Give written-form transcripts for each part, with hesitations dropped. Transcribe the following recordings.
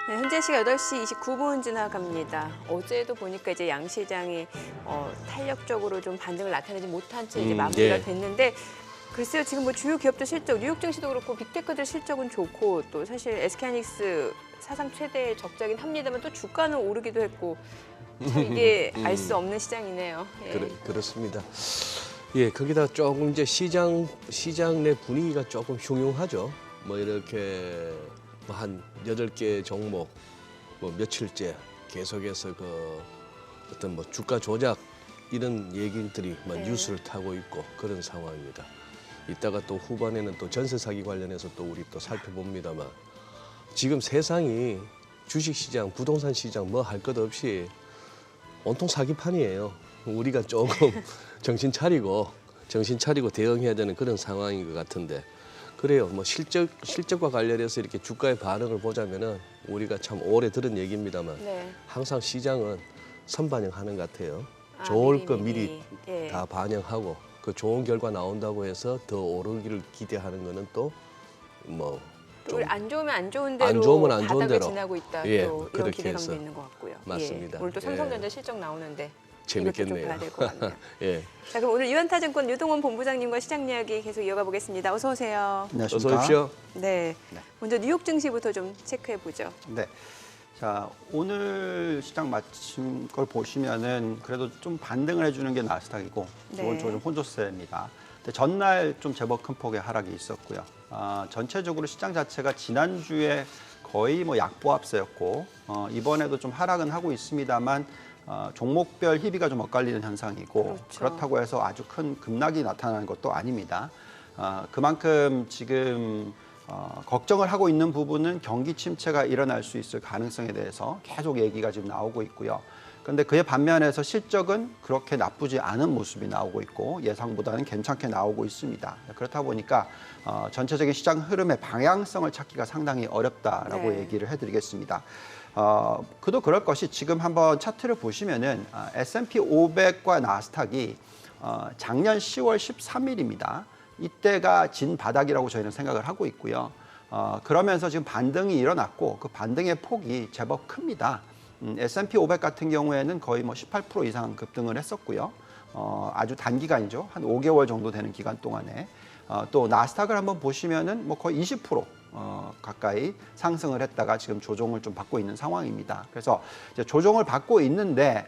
네, 현재 시각 8시 29분 지나갑니다. 어제도 보니까 이제 양시장이 탄력적으로 좀 반등을 나타내지 못한 채 이제 마무리가 됐는데 글쎄요, 지금 뭐 주요 기업들 실적, 뉴욕 증시도 그렇고 빅테크들 실적은 좋고 또 사실 SK하이닉스 사상 최대 적자긴 합니다만 또 주가는 오르기도 했고 참 이게 알 수 없는 시장이네요. 예. 그렇습니다. 예, 거기다 조금 이제 시장 내 분위기가 조금 흉흉하죠. 뭐 이렇게 한 8개 종목 뭐 며칠째 계속해서 그 어떤 뭐 주가 조작 이런 얘기들이 막 뉴스를 타고 있고 그런 상황입니다. 이따가 또 후반에는 또 전세 사기 관련해서 또 우리 또 살펴봅니다만 지금 세상이 주식시장, 부동산 시장 뭐 할 것 없이 온통 사기판이에요. 우리가 조금 정신 차리고 대응해야 되는 그런 상황인 것 같은데 그래요. 뭐 실적과 관련해서 이렇게 주가의 반응을 보자면은 우리가 참 오래 들은 얘기입니다만 네. 항상 시장은 선반영하는 것 같아요. 좋을 거 미리 예. 다 반영하고 그 좋은 결과 나온다고 해서 더 오르기를 기대하는 거는 또 뭐 또 안 좋으면 안 좋은 대로 안 좋으면 안 좋은 바닥을 대로. 지나고 있다. 예, 또 이런 그렇게 기대감도 해서. 있는 것 같고요. 맞습니다. 예. 오늘 또 예. 삼성전자 실적 나오는데 재밌겠네요. 이것도 좀 봐야 될 것 같네요. 예. 자, 그럼 오늘 유한타증권 유동원 본부장님과 시장 이야기 계속 이어가 보겠습니다. 어서 오세요. 어서 오십시오. 네. 먼저 뉴욕 증시부터 좀 체크해 보죠. 네. 자, 오늘 시장 마친 걸 보시면은 그래도 좀 반등을 해주는 게 나스닥이고 네. 이건 좀 혼조세입니다. 근데 전날 좀 제법 큰 폭의 하락이 있었고요. 전체적으로 시장 자체가 지난주에 거의 뭐 약보합세였고 이번에도 좀 하락은 하고 있습니다만 종목별 희비가 좀 엇갈리는 현상이고 그렇죠. 그렇다고 해서 아주 큰 급락이 나타나는 것도 아닙니다. 그만큼 지금 걱정을 하고 있는 부분은 경기 침체가 일어날 수 있을 가능성에 대해서 계속 얘기가 지금 나오고 있고요. 그런데 그에 반면에서 실적은 그렇게 나쁘지 않은 모습이 나오고 있고 예상보다는 괜찮게 나오고 있습니다. 그렇다 보니까 전체적인 시장 흐름의 방향성을 찾기가 상당히 어렵다라고 네. 얘기를 해드리겠습니다. 그도 그럴 것이 지금 한번 차트를 보시면은 S&P 500과 나스닥이 작년 10월 13일입니다. 이때가 진 바닥이라고 저희는 생각을 하고 있고요. 그러면서 지금 반등이 일어났고 그 반등의 폭이 제법 큽니다. S&P 500 같은 경우에는 거의 뭐 18% 이상 급등을 했었고요. 아주 단기간이죠. 한 5개월 정도 되는 기간 동안에. 또 나스닥을 한번 보시면은 뭐 거의 20% 가까이 상승을 했다가 지금 조정을 좀 받고 있는 상황입니다. 그래서 이제 조정을 받고 있는데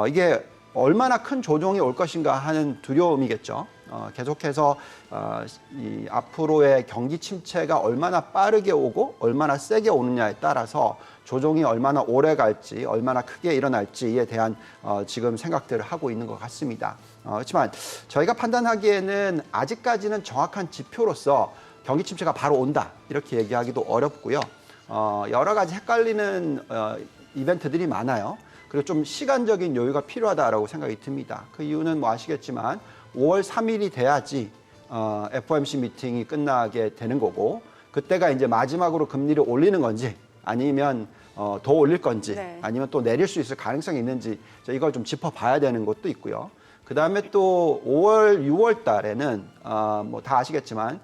이게 얼마나 큰 조정이 올 것인가 하는 두려움이겠죠. 계속해서 이 앞으로의 경기 침체가 얼마나 빠르게 오고 얼마나 세게 오느냐에 따라서 조정이 얼마나 오래 갈지 얼마나 크게 일어날지에 대한 지금 생각들을 하고 있는 것 같습니다. 그렇지만 저희가 판단하기에는 아직까지는 정확한 지표로서 경기 침체가 바로 온다 이렇게 얘기하기도 어렵고요. 여러 가지 헷갈리는 이벤트들이 많아요. 그리고 좀 시간적인 여유가 필요하다라고 생각이 듭니다. 그 이유는 뭐 아시겠지만 5월 3일이 돼야지 FOMC 미팅이 끝나게 되는 거고 그때가 이제 마지막으로 금리를 올리는 건지 아니면 더 올릴 건지 네. 아니면 또 내릴 수 있을 가능성이 있는지 이걸 좀 짚어봐야 되는 것도 있고요. 그 다음에 또 5월, 6월 달에는 뭐 다 아시겠지만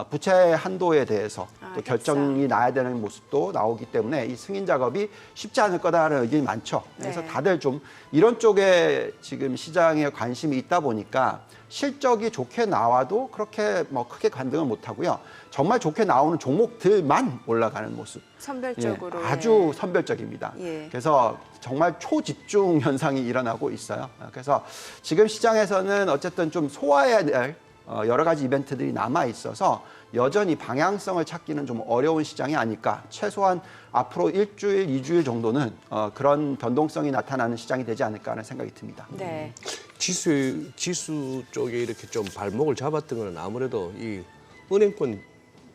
부채 한도에 대해서 또 결정이 나야 되는 모습도 나오기 때문에 이 승인 작업이 쉽지 않을 거다라는 의견이 많죠. 그래서 네. 다들 좀 이런 쪽에 지금 시장에 관심이 있다 보니까 실적이 좋게 나와도 그렇게 뭐 크게 반등을 못 하고요. 정말 좋게 나오는 종목들만 올라가는 모습. 선별적으로. 예, 아주 선별적입니다. 예. 그래서 정말 초집중 현상이 일어나고 있어요. 그래서 지금 시장에서는 어쨌든 좀 소화해야 될 여러 가지 이벤트들이 남아 있어서 여전히 방향성을 찾기는 좀 어려운 시장이 아닐까. 최소한 앞으로 일주일, 2주일 정도는 그런 변동성이 나타나는 시장이 되지 않을까 하는 생각이 듭니다. 네. 지수 쪽에 이렇게 좀 발목을 잡았던 건 아무래도 이 은행권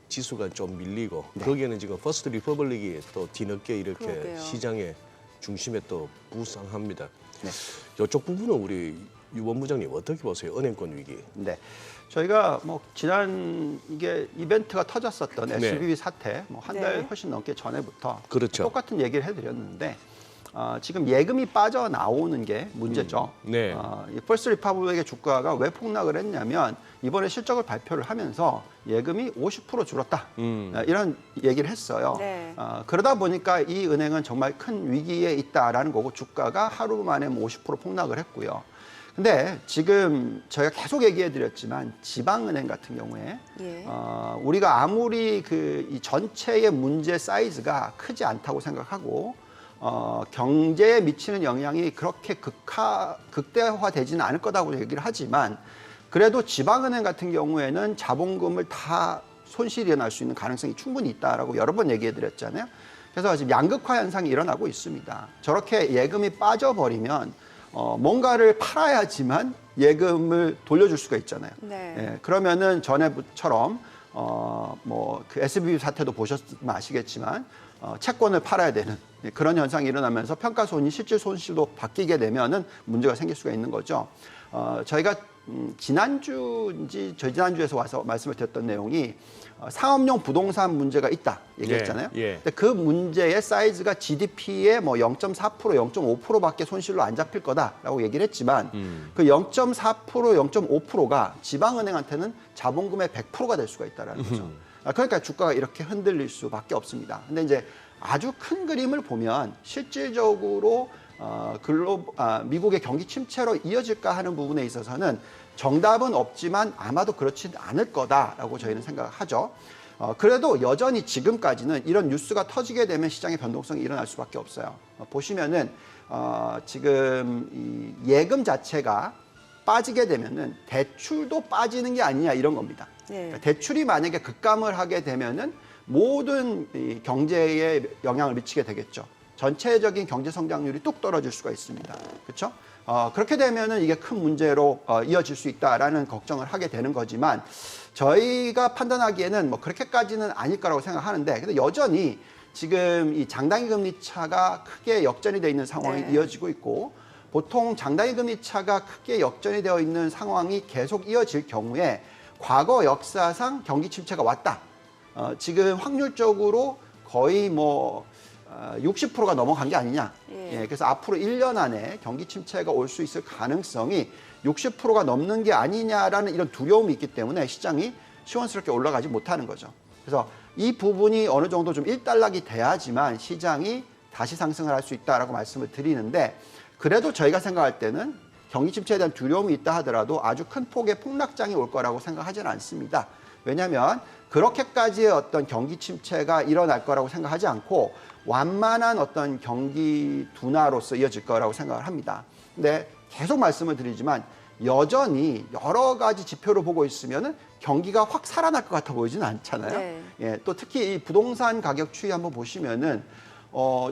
지수가 좀 밀리고 거기에는 지금 퍼스트 리퍼블릭이 또 뒤늦게 이렇게 그러게요. 시장의 중심에 또 부상합니다. 네. 이쪽 부분은 우리 유 본부장님 어떻게 보세요? 은행권 위기. 네. 저희가 뭐 지난 이게 이벤트가 터졌었던 네. SVB 사태 뭐 한 달 네. 훨씬 넘게 전에부터 그렇죠. 똑같은 얘기를 해드렸는데 지금 예금이 빠져나오는 게 문제죠. 네. 이 퍼스트 리퍼블릭의 주가가 왜 폭락을 했냐면 이번에 실적을 발표를 하면서 예금이 50% 줄었다. 이런 얘기를 했어요. 네. 그러다 보니까 이 은행은 정말 큰 위기에 있다라는 거고 주가가 하루 만에 50% 폭락을 했고요. 근데 지금 저희가 계속 얘기해 드렸지만 지방은행 같은 경우에 예. 우리가 아무리 이 전체의 문제 사이즈가 크지 않다고 생각하고 경제에 미치는 영향이 그렇게 극대화되지는 않을 거다고 얘기를 하지만 그래도 지방은행 같은 경우에는 자본금을 다 손실이 일어날 수 있는 가능성이 충분히 있다라고 여러 번 얘기해 드렸잖아요. 그래서 지금 양극화 현상이 일어나고 있습니다. 저렇게 예금이 빠져버리면 뭔가를 팔아야지만 예금을 돌려줄 수가 있잖아요. 네. 예, 그러면은 전에처럼 그 SBB 사태도 보셨으면 아시겠지만 채권을 팔아야 되는 그런 현상이 일어나면서 평가손이 실질 손실로 바뀌게 되면은 문제가 생길 수가 있는 거죠. 저희가 지난주에서 와서 말씀을 드렸던 내용이 상업용 부동산 문제가 있다 얘기했잖아요. 예, 예. 근데 그 문제의 사이즈가 GDP의 0.4%, 0.5%밖에 손실로 안 잡힐 거다라고 얘기를 했지만 그 0.4%, 0.5%가 지방은행한테는 자본금의 100%가 될 수가 있다라는 거죠. 그러니까 주가가 이렇게 흔들릴 수밖에 없습니다. 근데 이제 아주 큰 그림을 보면 실질적으로 미국의 경기 침체로 이어질까 하는 부분에 있어서는 정답은 없지만 아마도 그렇지 않을 거다라고 저희는 생각하죠. 그래도 여전히 지금까지는 이런 뉴스가 터지게 되면 시장의 변동성이 일어날 수밖에 없어요. 보시면은 지금 이 예금 자체가 빠지게 되면은 대출도 빠지는 게 아니냐 이런 겁니다. 네. 그러니까 대출이 만약에 급감을 하게 되면은 모든 이 경제에 영향을 미치게 되겠죠. 전체적인 경제 성장률이 뚝 떨어질 수가 있습니다. 그렇죠? 그렇게 되면은 이게 큰 문제로 이어질 수 있다라는 걱정을 하게 되는 거지만 저희가 판단하기에는 그렇게까지는 아닐 거라고 생각하는데 근데 여전히 지금 이 장단기 금리 차가 크게 역전이 되어 있는 상황이 네. 이어지고 있고 보통 장단기 금리 차가 크게 역전이 되어 있는 상황이 계속 이어질 경우에 과거 역사상 경기 침체가 왔다. 지금 확률적으로 거의 60%가 넘어간 게 아니냐. 예. 그래서 앞으로 1년 안에 경기 침체가 올 수 있을 가능성이 60%가 넘는 게 아니냐라는 이런 두려움이 있기 때문에 시장이 시원스럽게 올라가지 못하는 거죠. 그래서 이 부분이 어느 정도 좀 일단락이 돼야지만 시장이 다시 상승을 할 수 있다라고 말씀을 드리는데 그래도 저희가 생각할 때는 경기 침체에 대한 두려움이 있다 하더라도 아주 큰 폭의 폭락장이 올 거라고 생각하지는 않습니다. 왜냐하면 그렇게까지의 어떤 경기 침체가 일어날 거라고 생각하지 않고 완만한 어떤 경기 둔화로서 이어질 거라고 생각을 합니다. 근데 계속 말씀을 드리지만 여전히 여러 가지 지표를 보고 있으면은 경기가 확 살아날 것 같아 보이지는 않잖아요. 네. 예, 또 특히 이 부동산 가격 추이 한번 보시면은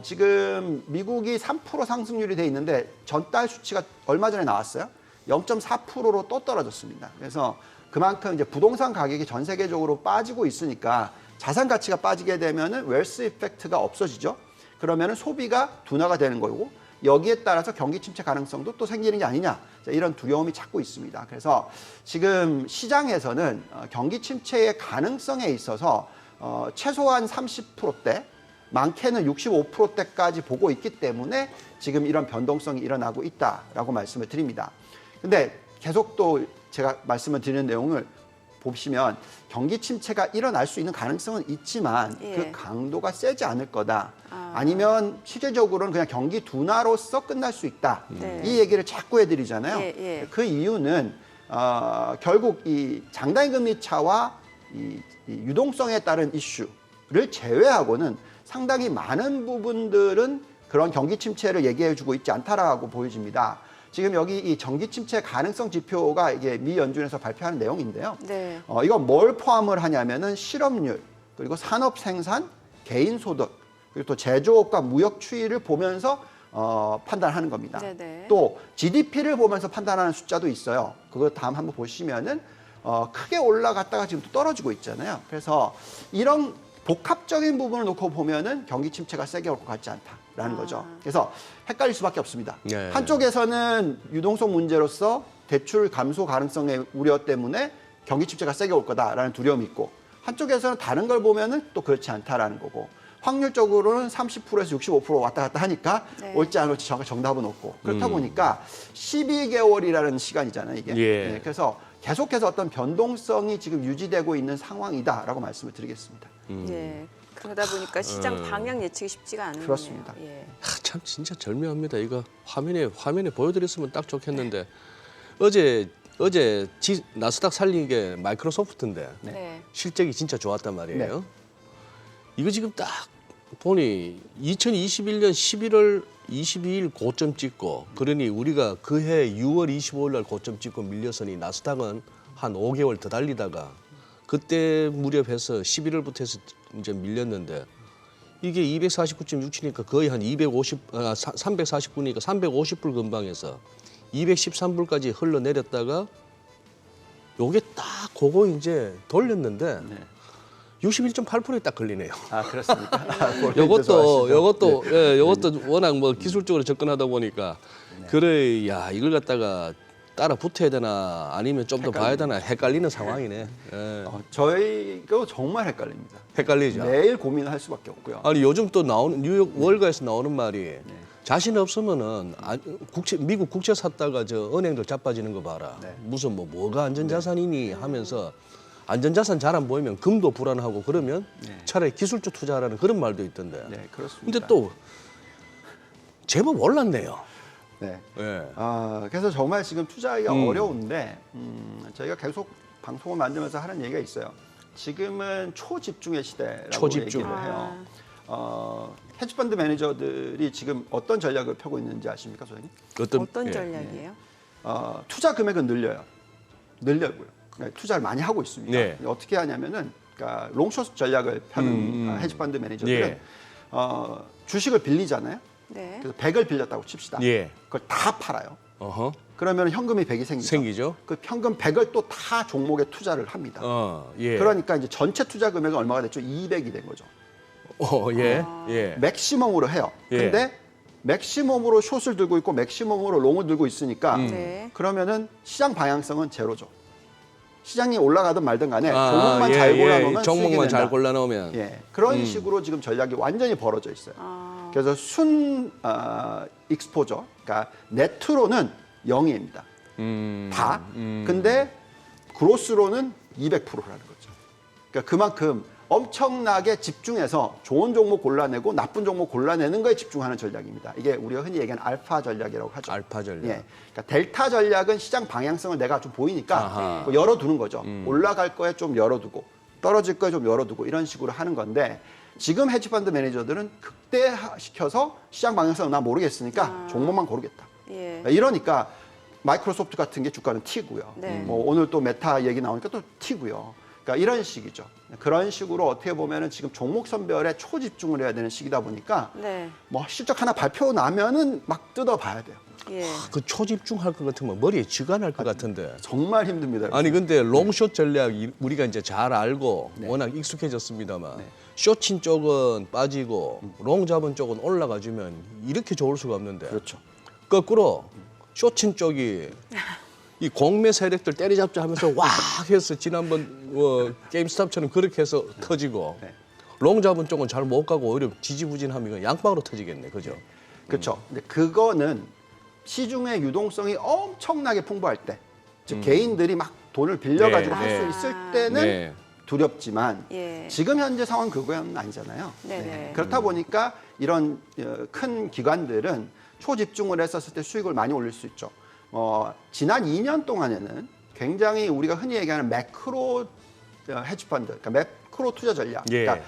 지금 미국이 3% 상승률이 돼 있는데 전달 수치가 얼마 전에 나왔어요. 0.4%로 또 떨어졌습니다. 그래서 그만큼 이제 부동산 가격이 전 세계적으로 빠지고 있으니까 자산 가치가 빠지게 되면은 웰스 이펙트가 없어지죠. 그러면은 소비가 둔화가 되는 거고 여기에 따라서 경기 침체 가능성도 또 생기는 게 아니냐 이런 두려움이 찾고 있습니다. 그래서 지금 시장에서는 경기 침체의 가능성에 있어서 최소한 30%대 많게는 65%대까지 보고 있기 때문에 지금 이런 변동성이 일어나고 있다라고 말씀을 드립니다. 근데 계속 또 제가 말씀을 드리는 내용을 보시면 경기 침체가 일어날 수 있는 가능성은 있지만 예. 그 강도가 세지 않을 거다. 아니면 실제적으로는 그냥 경기 둔화로서 끝날 수 있다. 네. 이 얘기를 자꾸 해드리잖아요. 예, 예. 그 이유는 결국 이 장단기 금리 차와 이 유동성에 따른 이슈를 제외하고는 상당히 많은 부분들은 그런 경기 침체를 얘기해주고 있지 않다라고 보여집니다. 지금 여기 이 경기 침체 가능성 지표가 이게 미 연준에서 발표하는 내용인데요. 네. 이건 뭘 포함을 하냐면은 실업률, 그리고 산업 생산, 개인 소득, 그리고 또 제조업과 무역 추이를 보면서 판단하는 겁니다. 네네. 또 GDP를 보면서 판단하는 숫자도 있어요. 그거 다음 한번 보시면은 크게 올라갔다가 지금 또 떨어지고 있잖아요. 그래서 이런 복합적인 부분을 놓고 보면은 경기 침체가 세게 올 것 같지 않다라는 거죠. 그래서 헷갈릴 수밖에 없습니다. 네. 한쪽에서는 유동성 문제로서 대출 감소 가능성의 우려 때문에 경기 침체가 세게 올 거다라는 두려움이 있고 한쪽에서는 다른 걸 보면은 또 그렇지 않다라는 거고 확률적으로는 30%에서 65% 왔다 갔다 하니까 네. 올지 안 올지 정답은 없고 그렇다 보니까 12개월이라는 시간이잖아요, 이게. 예. 네, 그래서 계속해서 어떤 변동성이 지금 유지되고 있는 상황이다라고 말씀을 드리겠습니다. 예. 그러다 보니까 시장 방향 예측이 쉽지가 않은 그렇습니다. 거네요. 예. 참 진짜 절묘합니다. 이거 화면에 보여드렸으면 딱 좋겠는데 어제 나스닥 살린 게 마이크로소프트인데 네. 실적이 진짜 좋았단 말이에요. 이거 지금 딱 보니 2021년 11월 22일 고점 찍고 그러니 우리가 그해 6월 25일 날 고점 찍고 밀려서니 나스닥은 한 5개월 더 달리다가 그때 무렵해서 11월부터 해서 이제 밀렸는데 이게 249.67이니까 거의 한 349니까 350불 근방에서 213불까지 흘러내렸다가 요게 딱 그거 이제 돌렸는데 네. 61.8%에 딱 걸리네요. 아, 그렇습니까? 요것도 워낙 뭐 기술적으로 접근하다 보니까 그래 야 이걸 갖다가 따라 붙어야 되나 아니면 좀 더 봐야 되나 헷갈리는 상황이네. 예. 저희가 정말 헷갈립니다. 헷갈리죠. 매일 고민할 수밖에 없고요. 아니 요즘 또 나오는 뉴욕 월가에서 나오는 말이 자신 없으면은 미국 국채 샀다가 저 은행들 자빠지는 거 봐라. 네. 무슨 뭐가 안전자산이니 하면서 안전자산 잘 안 보이면 금도 불안하고 그러면 차라리 기술적 투자하라는 그런 말도 있던데. 네, 그렇습니다. 근데 또 제법 올랐네요. 네. 예. 그래서 정말 지금 투자하기가 어려운데 저희가 계속 방송을 만들면서 하는 얘기가 있어요. 지금은 초집중의 시대라고 초집중. 얘기를 해요. 헤지펀드 매니저들이 지금 어떤 전략을 펴고 있는지 아십니까, 소장님? 어떤 예. 전략이에요? 투자 금액은 늘려고요. 그러니까 투자를 많이 하고 있습니다. 네. 어떻게 하냐면은 그러니까 롱숏 전략을 펴는 헤지펀드 매니저들은 예. 주식을 빌리잖아요. 네. 그래서 100을 빌렸다고 칩시다. 예. 그걸 다 팔아요. 어허. 그러면 현금이 100이 생기죠. 생기죠. 그 현금 100을 또 다 종목에 투자를 합니다. 예. 그러니까 이제 전체 투자 금액은 얼마가 됐죠? 200이 된 거죠. 예. 예. 맥시멈으로 해요. 예. 근데 맥시멈으로 숏을 들고 있고 맥시멈으로 롱을 들고 있으니까 네. 그러면은 시장 방향성은 제로죠. 시장이 올라가든 말든 간에 아, 종목만 예, 잘 예. 골라놓으면 종목만 수익이 잘 된다. 골라놓으면 예, 그런 식으로 지금 전략이 완전히 벌어져 있어요. 그래서 순 익스포저, 그러니까 네트로는 0입니다. 다. 근데 그로스로는 200%라는 거죠. 그러니까 그만큼 엄청나게 집중해서 좋은 종목 골라내고 나쁜 종목 골라내는 거에 집중하는 전략입니다. 이게 우리가 흔히 얘기하는 알파 전략이라고 하죠. 알파 전략. 예. 그러니까 델타 전략은 시장 방향성을 내가 좀 보이니까 아하. 뭐 열어두는 거죠. 올라갈 거에 좀 열어두고 떨어질 거에 좀 열어두고 이런 식으로 하는 건데 지금 헤지펀드 매니저들은 극대화시켜서 시장 방향성은 나 모르겠으니까 종목만 고르겠다. 예. 이러니까 마이크로소프트 같은 게 주가는 튀고요. 네. 뭐 오늘 또 메타 얘기 나오니까 또 튀고요. 그러니까 이런 식이죠. 그런 식으로 어떻게 보면은 지금 종목 선별에 초집중을 해야 되는 시기다 보니까 네. 뭐 실적 하나 발표 나면은 막 뜯어봐야 돼요. 예. 그 초집중할 것 같으면 머리에 쥐가 날 것 같은데. 정말 힘듭니다. 아니 근데 롱숏 전략 우리가 이제 잘 알고 워낙 익숙해졌습니다만 숏친 쪽은 빠지고 롱 잡은 쪽은 올라가주면 이렇게 좋을 수가 없는데 그렇죠. 거꾸로 숏친 쪽이 이 공매 세력들 때리잡자 하면서 와 해서 지난번 게임스탑처럼 그렇게 해서 터지고 네. 롱 잡은 쪽은 잘 못 가고 오히려 지지부진하면 양방으로 터지겠네, 그죠? 그렇죠. 근데 그거는 시중의 유동성이 엄청나게 풍부할 때, 즉 개인들이 막 돈을 빌려가지고 네, 할 수 네. 있을 때는 네. 두렵지만 예. 지금 현재 상황 그건 아니잖아요. 네네. 그렇다 보니까 이런 큰 기관들은 초집중을 했었을 때 수익을 많이 올릴 수 있죠. 지난 2년 동안에는 굉장히 우리가 흔히 얘기하는 매크로 헤지펀드, 그러니까 매크로 투자 전략, 예. 그러니까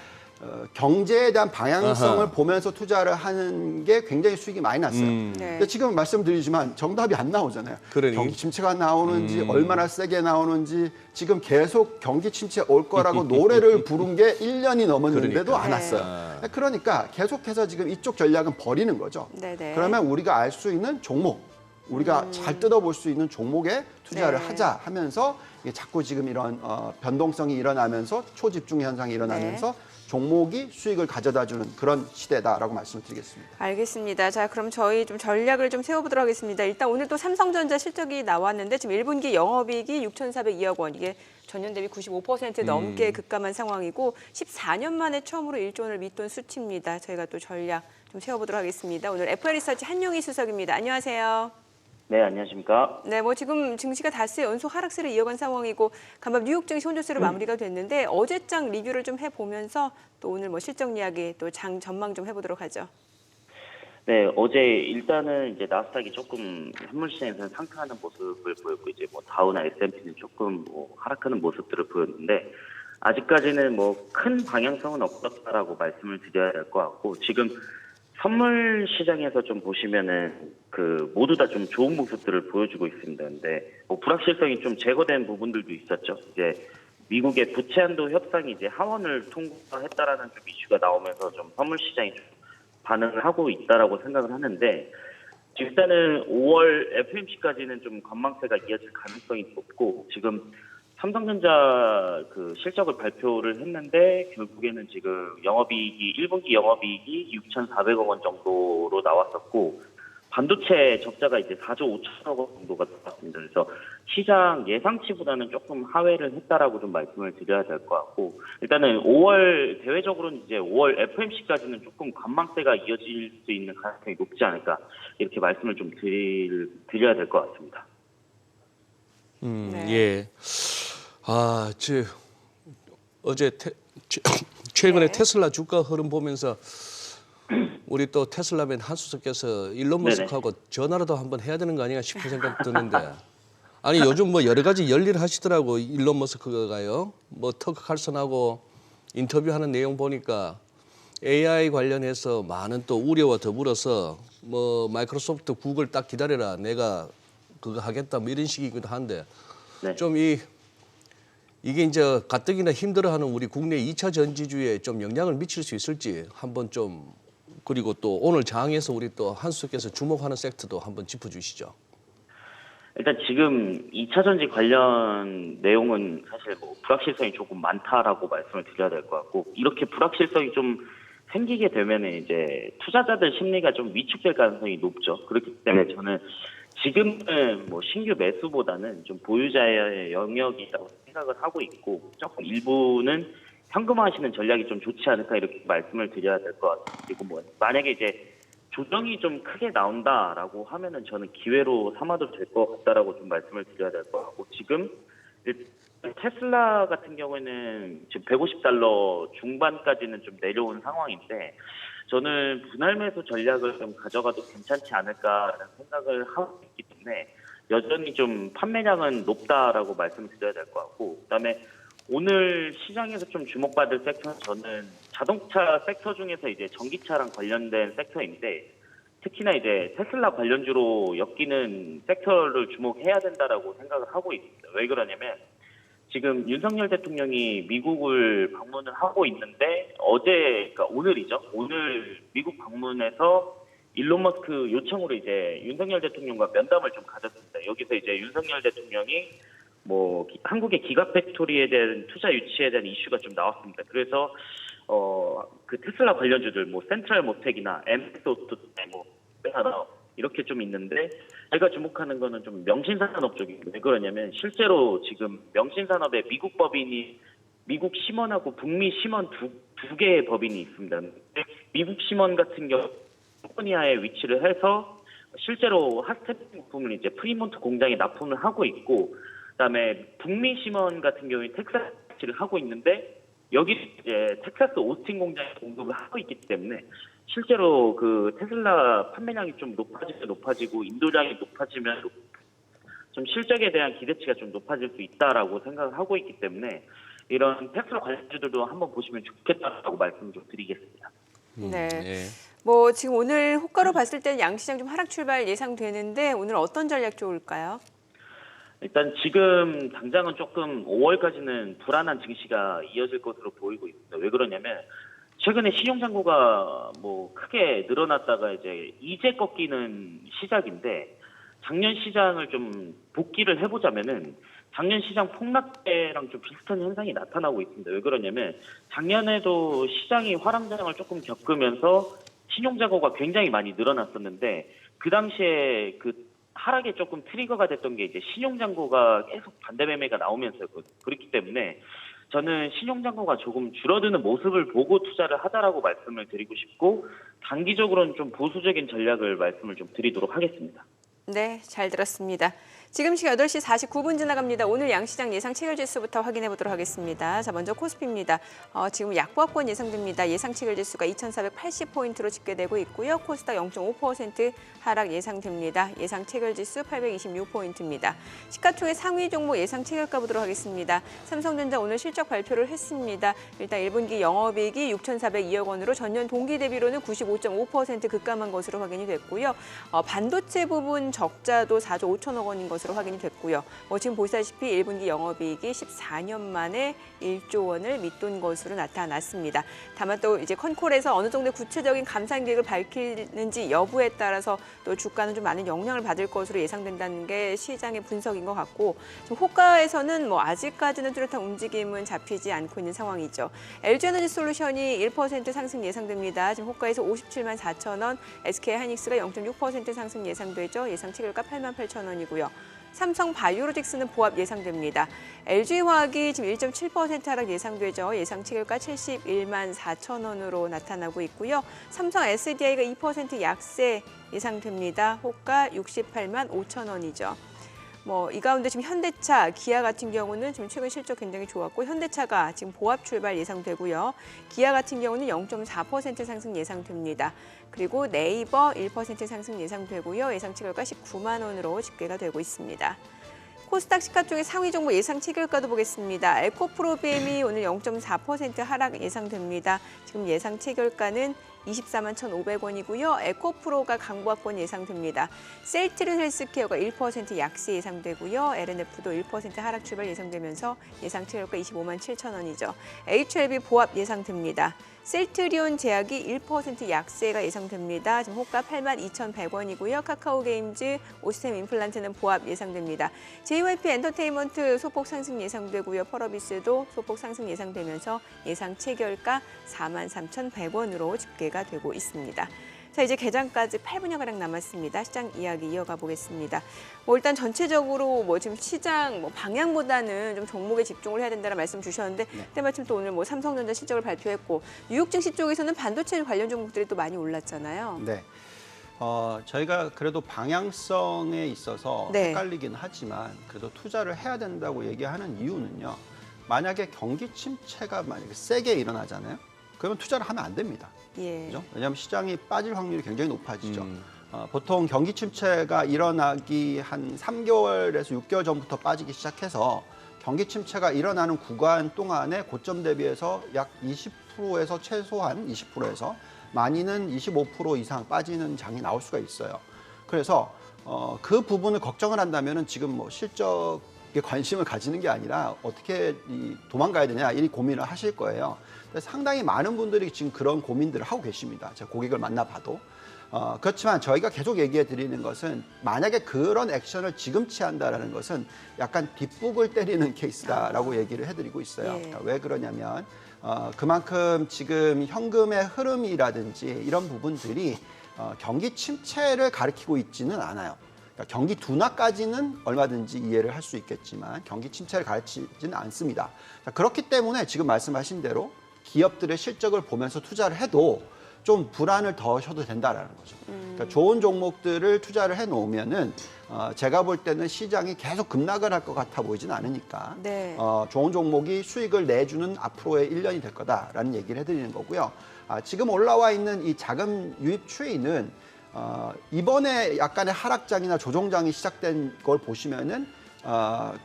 경제에 대한 방향성을 아하. 보면서 투자를 하는 게 굉장히 수익이 많이 났어요. 네. 근데 지금 말씀드리지만 정답이 안 나오잖아요. 그러니. 경기 침체가 나오는지 얼마나 세게 나오는지 지금 계속 경기 침체 올 거라고 노래를 부른 게 1년이 넘었는데도 그러니까. 안 왔어요. 그러니까 계속해서 지금 이쪽 전략은 버리는 거죠. 네네. 그러면 우리가 알 수 있는 종목, 우리가 잘 뜯어볼 수 있는 종목에 투자를 네. 하자 하면서 이게 자꾸 지금 이런 변동성이 일어나면서 초집중 현상이 일어나면서 종목이 수익을 가져다주는 그런 시대다라고 말씀을 드리겠습니다. 알겠습니다. 자, 그럼 저희 좀 전략을 좀 세워보도록 하겠습니다. 일단 오늘 또 삼성전자 실적이 나왔는데 지금 1분기 영업이익이 6,402억 원. 이게 전년 대비 95% 넘게 급감한 상황이고 14년 만에 처음으로 1조 원을 밑돈 수치입니다. 저희가 또 전략 좀 세워보도록 하겠습니다. 오늘 FL리서치 한용희 수석입니다. 안녕하세요. 네, 안녕하십니까. 네, 뭐 지금 증시가 닷새 연속 하락세를 이어간 상황이고 간밤 뉴욕 증시 혼조세로 마무리가 됐는데 어제장 리뷰를 좀 해보면서 또 오늘 뭐 실적 이야기 또 장 전망 좀 해보도록 하죠. 네, 어제 일단은 이제 나스닥이 조금 현물 시장에서는 상승하는 모습을 보였고 이제 뭐 다우나 S&P는 조금 뭐 하락하는 모습들을 보였는데 아직까지는 뭐 큰 방향성은 없었다라고 말씀을 드려야 될 것 같고 지금 선물 시장에서 좀 보시면은 그 모두 다 좀 좋은 모습들을 보여주고 있습니다. 근데 뭐 불확실성이 좀 제거된 부분들도 있었죠. 이제 미국의 부채 한도 협상이 이제 하원을 통과했다라는 좀 이슈가 나오면서 좀 선물 시장이 좀 반응을 하고 있다라고 생각을 하는데 일단은 5월 FOMC까지는 좀 관망세가 이어질 가능성이 높고 지금 삼성전자 그 실적을 발표를 했는데 결국에는 지금 영업이익이 1분기 영업이익이 6,400억 원 정도로 나왔었고 반도체 적자가 이제 4조 5천억 원 정도가 나왔습니다. 그래서 시장 예상치보다는 조금 하회를 했다라고 좀 말씀을 드려야 될 것 같고 일단은 5월 대외적으로는 이제 5월 FOMC까지는 조금 관망세가 이어질 수 있는 가능성이 높지 않을까 이렇게 말씀을 좀 드려야 될 것 같습니다. 네. 예. 어제 최근에 네. 테슬라 주가 흐름 보면서 우리 또 테슬라맨 한수석께서 일론 머스크하고 전화라도 한번 해야 되는 거 아닌가 싶은 생각 드는데 아니 요즘 뭐 여러 가지 열일하시더라고 일론 머스크가요. 뭐 터크 칼슨하고 인터뷰하는 내용 보니까 AI 관련해서 많은 또 우려와 더불어서 뭐 마이크로소프트, 구글 딱 기다려라 내가 그거 하겠다 뭐 이런 식이기도 한데 네. 좀 이게 이제 가뜩이나 힘들어하는 우리 국내 2차 전지주에 좀 영향을 미칠 수 있을지 한번 좀 그리고 또 오늘 장에서 우리 또 한수께서 주목하는 섹터도 한번 짚어주시죠. 일단 지금 2차 전지 관련 내용은 사실 뭐 불확실성이 조금 많다라고 말씀을 드려야 될 것 같고 이렇게 불확실성이 좀 생기게 되면은 이제 투자자들 심리가 좀 위축될 가능성이 높죠. 그렇기 때문에 저는 지금은 뭐 신규 매수보다는 좀 보유자의 영역이라고 생각을 하고 있고 조금 일부는 현금화하시는 전략이 좀 좋지 않을까 이렇게 말씀을 드려야 될 것 같아요. 그리고 뭐 만약에 이제 조정이 좀 크게 나온다라고 하면은 저는 기회로 삼아도 될 것 같다라고 좀 말씀을 드려야 될 것 같고 지금 테슬라 같은 경우에는 지금 $150 중반까지는 좀 내려온 상황인데 저는 분할 매수 전략을 좀 가져가도 괜찮지 않을까라는 생각을 하고 있기 때문에 여전히 좀 판매량은 높다라고 말씀을 드려야 될 것 같고 그다음에 오늘 시장에서 좀 주목받을 섹터는 저는 자동차 섹터 중에서 이제 전기차랑 관련된 섹터인데 특히나 이제 테슬라 관련주로 엮이는 섹터를 주목해야 된다라고 생각을 하고 있습니다. 왜 그러냐면 지금 윤석열 대통령이 미국을 방문을 하고 있는데 어제 그러니까 오늘이죠. 오늘 미국 방문해서 일론 머스크 요청으로 이제 윤석열 대통령과 면담을 좀 가졌습니다. 여기서 이제 윤석열 대통령이 뭐 한국의 기가 팩토리에 대한 투자 유치에 대한 이슈가 좀 나왔습니다. 그래서 그 테슬라 관련주들 뭐 센트럴 모텍이나 엠스오토 뭐 메타나 이렇게 좀 있는데 제가 주목하는 거는 좀 명신산업 쪽입니다. 왜 그러냐면 실제로 지금 명신산업에 미국 법인이 미국 심원하고 북미 심원 두 개의 법인이 있습니다. 미국 심원 같은 경우 캘리포니아에 위치를 해서 실제로 핫스텝 부품을 이제 프리몬트 공장에 납품을 하고 있고 그다음에 북미 심원 같은 경우에 텍사스 위치를 하고 있는데 여기 이제 텍사스 오스틴 공장에 공급을 하고 있기 때문에 실제로 그 테슬라 판매량이 좀 높아지고 인도량이 높아지면 좀 실적에 대한 기대치가 좀 높아질 수 있다라고 생각을 하고 있기 때문에 이런 테슬라 관련주들도 한번 보시면 좋겠다라고 말씀 좀 드리겠습니다. 네. 예. 뭐 지금 오늘 호가로 봤을 때는 양시장 좀 하락 출발 예상되는데 오늘 어떤 전략 좋을까요? 일단 지금 당장은 조금 5월까지는 불안한 증시가 이어질 것으로 보이고 있습니다. 왜 그러냐면 최근에 신용 잔고가 뭐 크게 늘어났다가 이제 꺾이는 시작인데 작년 시장을 좀 복기를 해보자면은 작년 시장 폭락 때랑 좀 비슷한 현상이 나타나고 있습니다. 왜 그러냐면 작년에도 시장이 화랑장을 조금 겪으면서 신용잔고가 굉장히 많이 늘어났었는데 그 당시에 그 하락에 조금 트리거가 됐던 게 이제 신용잔고가 계속 반대 매매가 나오면서였거든요. 그렇기 때문에 저는 신용잔고가 조금 줄어드는 모습을 보고 투자를 하자라고 말씀을 드리고 싶고 단기적으로는 좀 보수적인 전략을 말씀을 좀 드리도록 하겠습니다. 네, 잘 들었습니다. 지금 시각 8시 49분 지나갑니다. 오늘 양시장 예상 체결지수부터 확인해 보도록 하겠습니다. 자, 먼저 코스피입니다. 지금 약보합권 예상됩니다. 예상 체결지수가 2,480포인트로 집계되고 있고요. 코스닥 0.5% 하락 예상됩니다. 예상 체결지수 826포인트입니다. 시가총액 상위 종목 예상 체결가 보도록 하겠습니다. 삼성전자 오늘 실적 발표를 했습니다. 일단 1분기 영업이익이 6,402억 원으로 전년 동기 대비로는 95.5% 급감한 것으로 확인이 됐고요. 반도체 부분 적자도 4조 5천억 원인 것으로 확인이 됐고요. 지금 보시다시피 1분기 영업이익이 14년 만에 1조 원을 밑돈 것으로 나타났습니다. 다만 또 이제 컨콜에서 어느 정도 구체적인 감산 계획을 밝히는지 여부에 따라서 또 주가는 좀 많은 영향을 받을 것으로 예상된다는 게 시장의 분석인 것 같고 지금 호가에서는 아직까지는 뚜렷한 움직임은 잡히지 않고 있는 상황이죠. LG에너지솔루션이 1% 상승 예상됩니다. 지금 호가에서 57만 4천 원, SK하이닉스가 0.6% 상승 예상되죠. 예상 체결가 8만 8천 원이고요. 삼성 바이오로직스는 보합 예상됩니다. LG화학이 지금 1.7% 하락 예상되죠. 예상 체결가 71만 4천 원으로 나타나고 있고요. 삼성 SDI가 2% 약세 예상됩니다. 호가 68만 5천 원이죠. 이 가운데 지금 현대차, 기아 같은 경우는 지금 최근 실적 굉장히 좋았고 현대차가 지금 보합 출발 예상되고요. 기아 같은 경우는 0.4% 상승 예상됩니다. 그리고 네이버 1% 상승 예상되고요. 예상 체결가 19만 원으로 집계가 되고 있습니다. 코스닥 시가총액 상위 종목 예상 체결가도 보겠습니다. 에코프로비엠이 오늘 0.4% 하락 예상됩니다. 지금 예상 체결가는 24만 1,500원이고요. 에코프로가 강보합권 예상됩니다. 셀트리온 헬스케어가 1% 약세 예상되고요. LNF도 1% 하락 출발 예상되면서 예상 체결가 25만 7천 원이죠. HLB 보합 예상됩니다. 셀트리온 제약이 1% 약세가 예상됩니다. 지금 호가 8만 2,100원이고요. 카카오게임즈, 오스템 임플란트는 보합 예상됩니다. JYP 엔터테인먼트 소폭 상승 예상되고요. 펄어비스도 소폭 상승 예상되면서 예상 체결가 4만 3,100원으로 집계가 되고 있습니다. 자, 이제 개장까지 8분여가량 남았습니다. 시장 이야기 이어가 보겠습니다. 일단 전체적으로 지금 시장 방향보다는 좀 종목에 집중을 해야 된다는 말씀 주셨는데 때마침 또 오늘 삼성전자 실적을 발표했고 뉴욕 증시 쪽에서는 반도체 관련 종목들이 또 많이 올랐잖아요. 네. 저희가 그래도 방향성에 있어서 헷갈리긴 하지만 그래도 투자를 해야 된다고 얘기하는 이유는요. 만약에 경기 침체가 만약에 세게 일어나잖아요. 그러면 투자를 하면 안 됩니다. 그렇죠? 왜냐하면 시장이 빠질 확률이 굉장히 높아지죠. 보통 경기 침체가 일어나기 한 3개월에서 6개월 전부터 빠지기 시작해서 경기 침체가 일어나는 구간 동안에 고점 대비해서 약 20%에서 최소한 20%에서 많이는 25% 이상 빠지는 장이 나올 수가 있어요. 그래서 그 부분을 걱정을 한다면은 지금 실적에 관심을 가지는 게 아니라 어떻게 도망가야 되냐 이 고민을 하실 거예요. 상당히 많은 분들이 지금 그런 고민들을 하고 계십니다. 제가 고객을 만나봐도. 그렇지만 저희가 계속 얘기해 드리는 것은 만약에 그런 액션을 지금 취한다는 것은 약간 뒷북을 때리는 케이스다라고 얘기를 해드리고 있어요. 그러니까 왜 그러냐면 그만큼 지금 현금의 흐름이라든지 이런 부분들이 경기 침체를 가리키고 있지는 않아요. 그러니까 경기 둔화까지는 얼마든지 이해를 할 수 있겠지만 경기 침체를 가리키지는 않습니다. 자, 그렇기 때문에 지금 말씀하신 대로 기업들의 실적을 보면서 투자를 해도 좀 불안을 더 쉬어도 된다라는 거죠. 그러니까 좋은 종목들을 투자를 해놓으면은 제가 볼 때는 시장이 계속 급락을 할 것 같아 보이진 않으니까 좋은 종목이 수익을 내주는 앞으로의 1년이 될 거다라는 얘기를 해드리는 거고요. 지금 올라와 있는 이 자금 유입 추이는 이번에 약간의 하락장이나 조정장이 시작된 걸 보시면은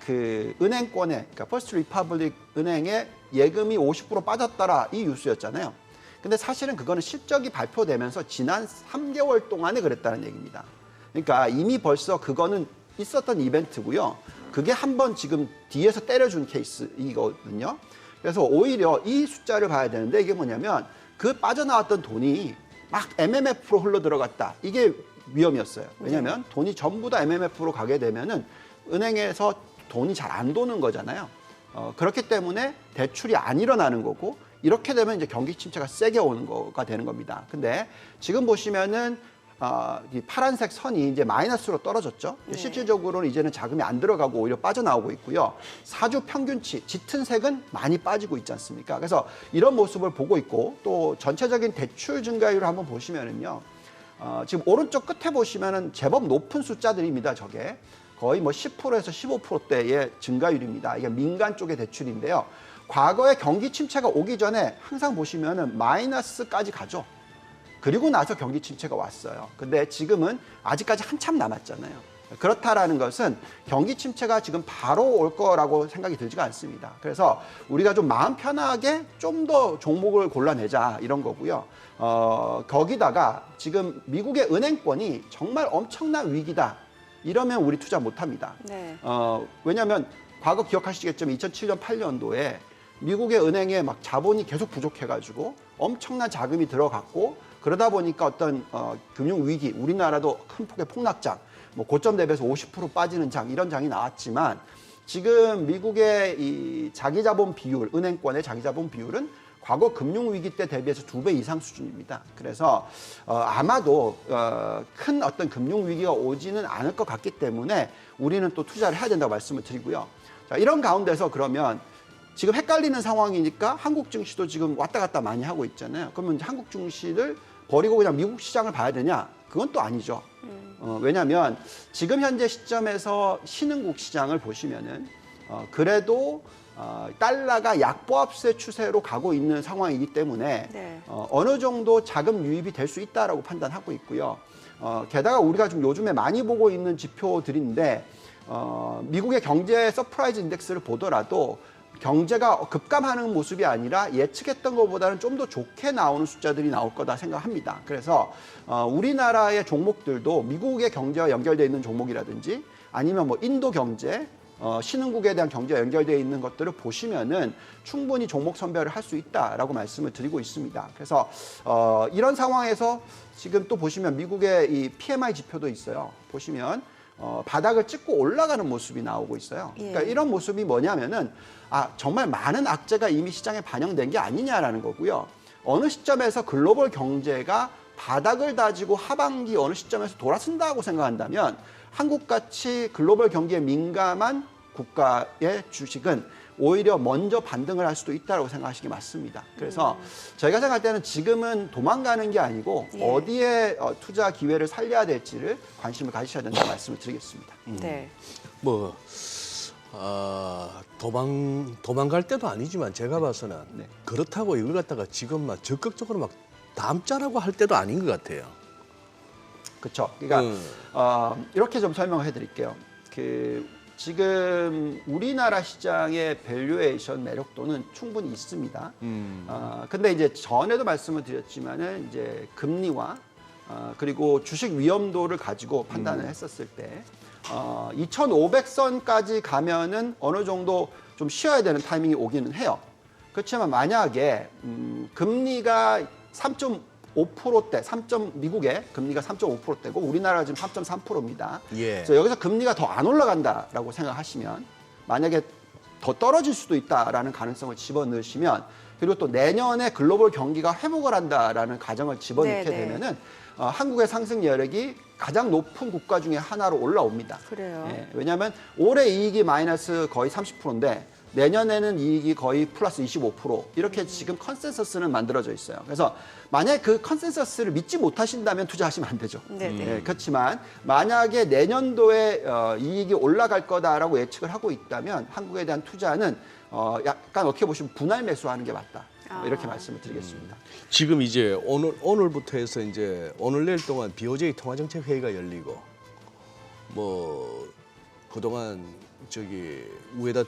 그 은행권에 그러니까 퍼스트 리퍼블릭 은행의 예금이 50% 빠졌더라 이 뉴스였잖아요. 근데 사실은 그거는 실적이 발표되면서 지난 3개월 동안에 그랬다는 얘기입니다. 그러니까 이미 벌써 그거는 있었던 이벤트고요. 그게 한번 지금 뒤에서 때려준 케이스이거든요. 그래서 오히려 이 숫자를 봐야 되는데 이게 뭐냐면 그 빠져나왔던 돈이 막 MMF로 흘러 들어갔다. 이게 위험이었어요. 왜냐하면 돈이 전부 다 MMF로 가게 되면은 은행에서 돈이 잘 안 도는 거잖아요. 그렇기 때문에 대출이 안 일어나는 거고 이렇게 되면 이제 경기 침체가 세게 오는 거가 되는 겁니다. 근데 지금 보시면은 이 파란색 선이 이제 마이너스로 떨어졌죠. 네. 실질적으로는 이제는 자금이 안 들어가고 오히려 빠져나오고 있고요. 4주 평균치 짙은 색은 많이 빠지고 있지 않습니까? 그래서 이런 모습을 보고 있고 또 전체적인 대출 증가율을 한번 보시면은요. 지금 오른쪽 끝에 보시면은 제법 높은 숫자들입니다. 저게 거의 뭐 10%에서 15%대의 증가율입니다. 이게 민간 쪽의 대출인데요. 과거에 경기 침체가 오기 전에 항상 보시면은 마이너스까지 가죠. 그리고 나서 경기 침체가 왔어요. 근데 지금은 아직까지 한참 남았잖아요. 그렇다라는 것은 경기 침체가 지금 바로 올 거라고 생각이 들지가 않습니다. 그래서 우리가 좀 마음 편하게 좀 더 종목을 골라내자 이런 거고요. 거기다가 지금 미국의 은행권이 정말 엄청난 위기다. 이러면 우리 투자 못 합니다. 네. 왜냐하면 과거 기억하시겠지만 2007년, 8년도에 미국의 은행에 막 자본이 계속 부족해가지고 엄청난 자금이 들어갔고 그러다 보니까 어떤 금융 위기, 우리나라도 큰 폭의 폭락장, 뭐 고점 대비해서 50% 빠지는 장 이런 장이 나왔지만 지금 미국의 이 자기자본 비율, 은행권의 자기자본 비율은 과거 금융 위기 때 대비해서 2배 이상 수준입니다. 그래서 아마도 큰 어떤 금융 위기가 오지는 않을 것 같기 때문에 우리는 또 투자를 해야 된다고 말씀을 드리고요. 자, 이런 가운데서 그러면 지금 헷갈리는 상황이니까 한국 증시도 지금 왔다 갔다 많이 하고 있잖아요. 그러면 이제 한국 증시를 버리고 그냥 미국 시장을 봐야 되냐? 그건 또 아니죠. 왜냐하면 지금 현재 시점에서 신흥국 시장을 보시면은 그래도 달러가 약보합세 추세로 가고 있는 상황이기 때문에 네. 어느 정도 자금 유입이 될 수 있다라고 판단하고 있고요. 게다가 우리가 좀 요즘에 많이 보고 있는 지표들인데 미국의 경제 서프라이즈 인덱스를 보더라도 경제가 급감하는 모습이 아니라 예측했던 것보다는 좀 더 좋게 나오는 숫자들이 나올 거다 생각합니다. 그래서 우리나라의 종목들도 미국의 경제와 연결되어 있는 종목이라든지 아니면 뭐 인도 경제, 신흥국에 대한 경제와 연결되어 있는 것들을 보시면은 충분히 종목 선별을 할 수 있다라고 말씀을 드리고 있습니다. 그래서 이런 상황에서 지금 또 보시면 미국의 이 PMI 지표도 있어요. 보시면 바닥을 찍고 올라가는 모습이 나오고 있어요. 그러니까 예. 이런 모습이 뭐냐면은 정말 많은 악재가 이미 시장에 반영된 게 아니냐라는 거고요. 어느 시점에서 글로벌 경제가 바닥을 다지고 하반기 어느 시점에서 돌아선다고 생각한다면 한국같이 글로벌 경기에 민감한 국가의 주식은 오히려 먼저 반등을 할 수도 있다고 생각하시기 맞습니다. 그래서 저희가 생각할 때는 지금은 도망가는 게 아니고 예. 어디에 투자 기회를 살려야 될지를 관심을 가지셔야 된다는 말씀을 드리겠습니다. 네. 뭐 도망갈 때도 아니지만 제가 봐서는 네. 그렇다고 이걸 갖다가 지금 막 적극적으로 막 담자라고 할 때도 아닌 것 같아요. 그렇죠. 그러니까 이렇게 좀 설명을 해드릴게요. 지금 우리나라 시장의 밸류에이션 매력도는 충분히 있습니다. 근데 이제 전에도 말씀을 드렸지만은 이제 금리와 그리고 주식 위험도를 가지고 판단을 했었을 때 2,500선까지 가면은 어느 정도 좀 쉬어야 되는 타이밍이 오기는 해요. 그렇지만 만약에 금리가 3.5%대, 미국의 금리가 3.5%대고 우리나라가 지금 3.3%입니다. 예. 그래서 여기서 금리가 더 안 올라간다라고 생각하시면 만약에 더 떨어질 수도 있다라는 가능성을 집어넣으시면 그리고 또 내년에 글로벌 경기가 회복을 한다라는 가정을 집어넣게 네네. 되면은 한국의 상승 여력이 가장 높은 국가 중에 하나로 올라옵니다. 그래요. 예, 왜냐하면 올해 이익이 마이너스 거의 30%인데 내년에는 이익이 거의 플러스 25% 이렇게 지금 컨센서스는 만들어져 있어요. 그래서 만약에 그 컨센서스를 믿지 못하신다면 투자하시면 안 되죠. 네네. 예, 그렇지만 만약에 내년도에 이익이 올라갈 거다라고 예측을 하고 있다면 한국에 대한 투자는 약간 어떻게 보시면 분할 매수하는 게 맞다. 이렇게 말씀을 드리겠습니다. 지금 이제 오늘부터 해서 이제 오늘 내일 동안 BOJ 통화정책 회의가 열리고 뭐 그동안 우에다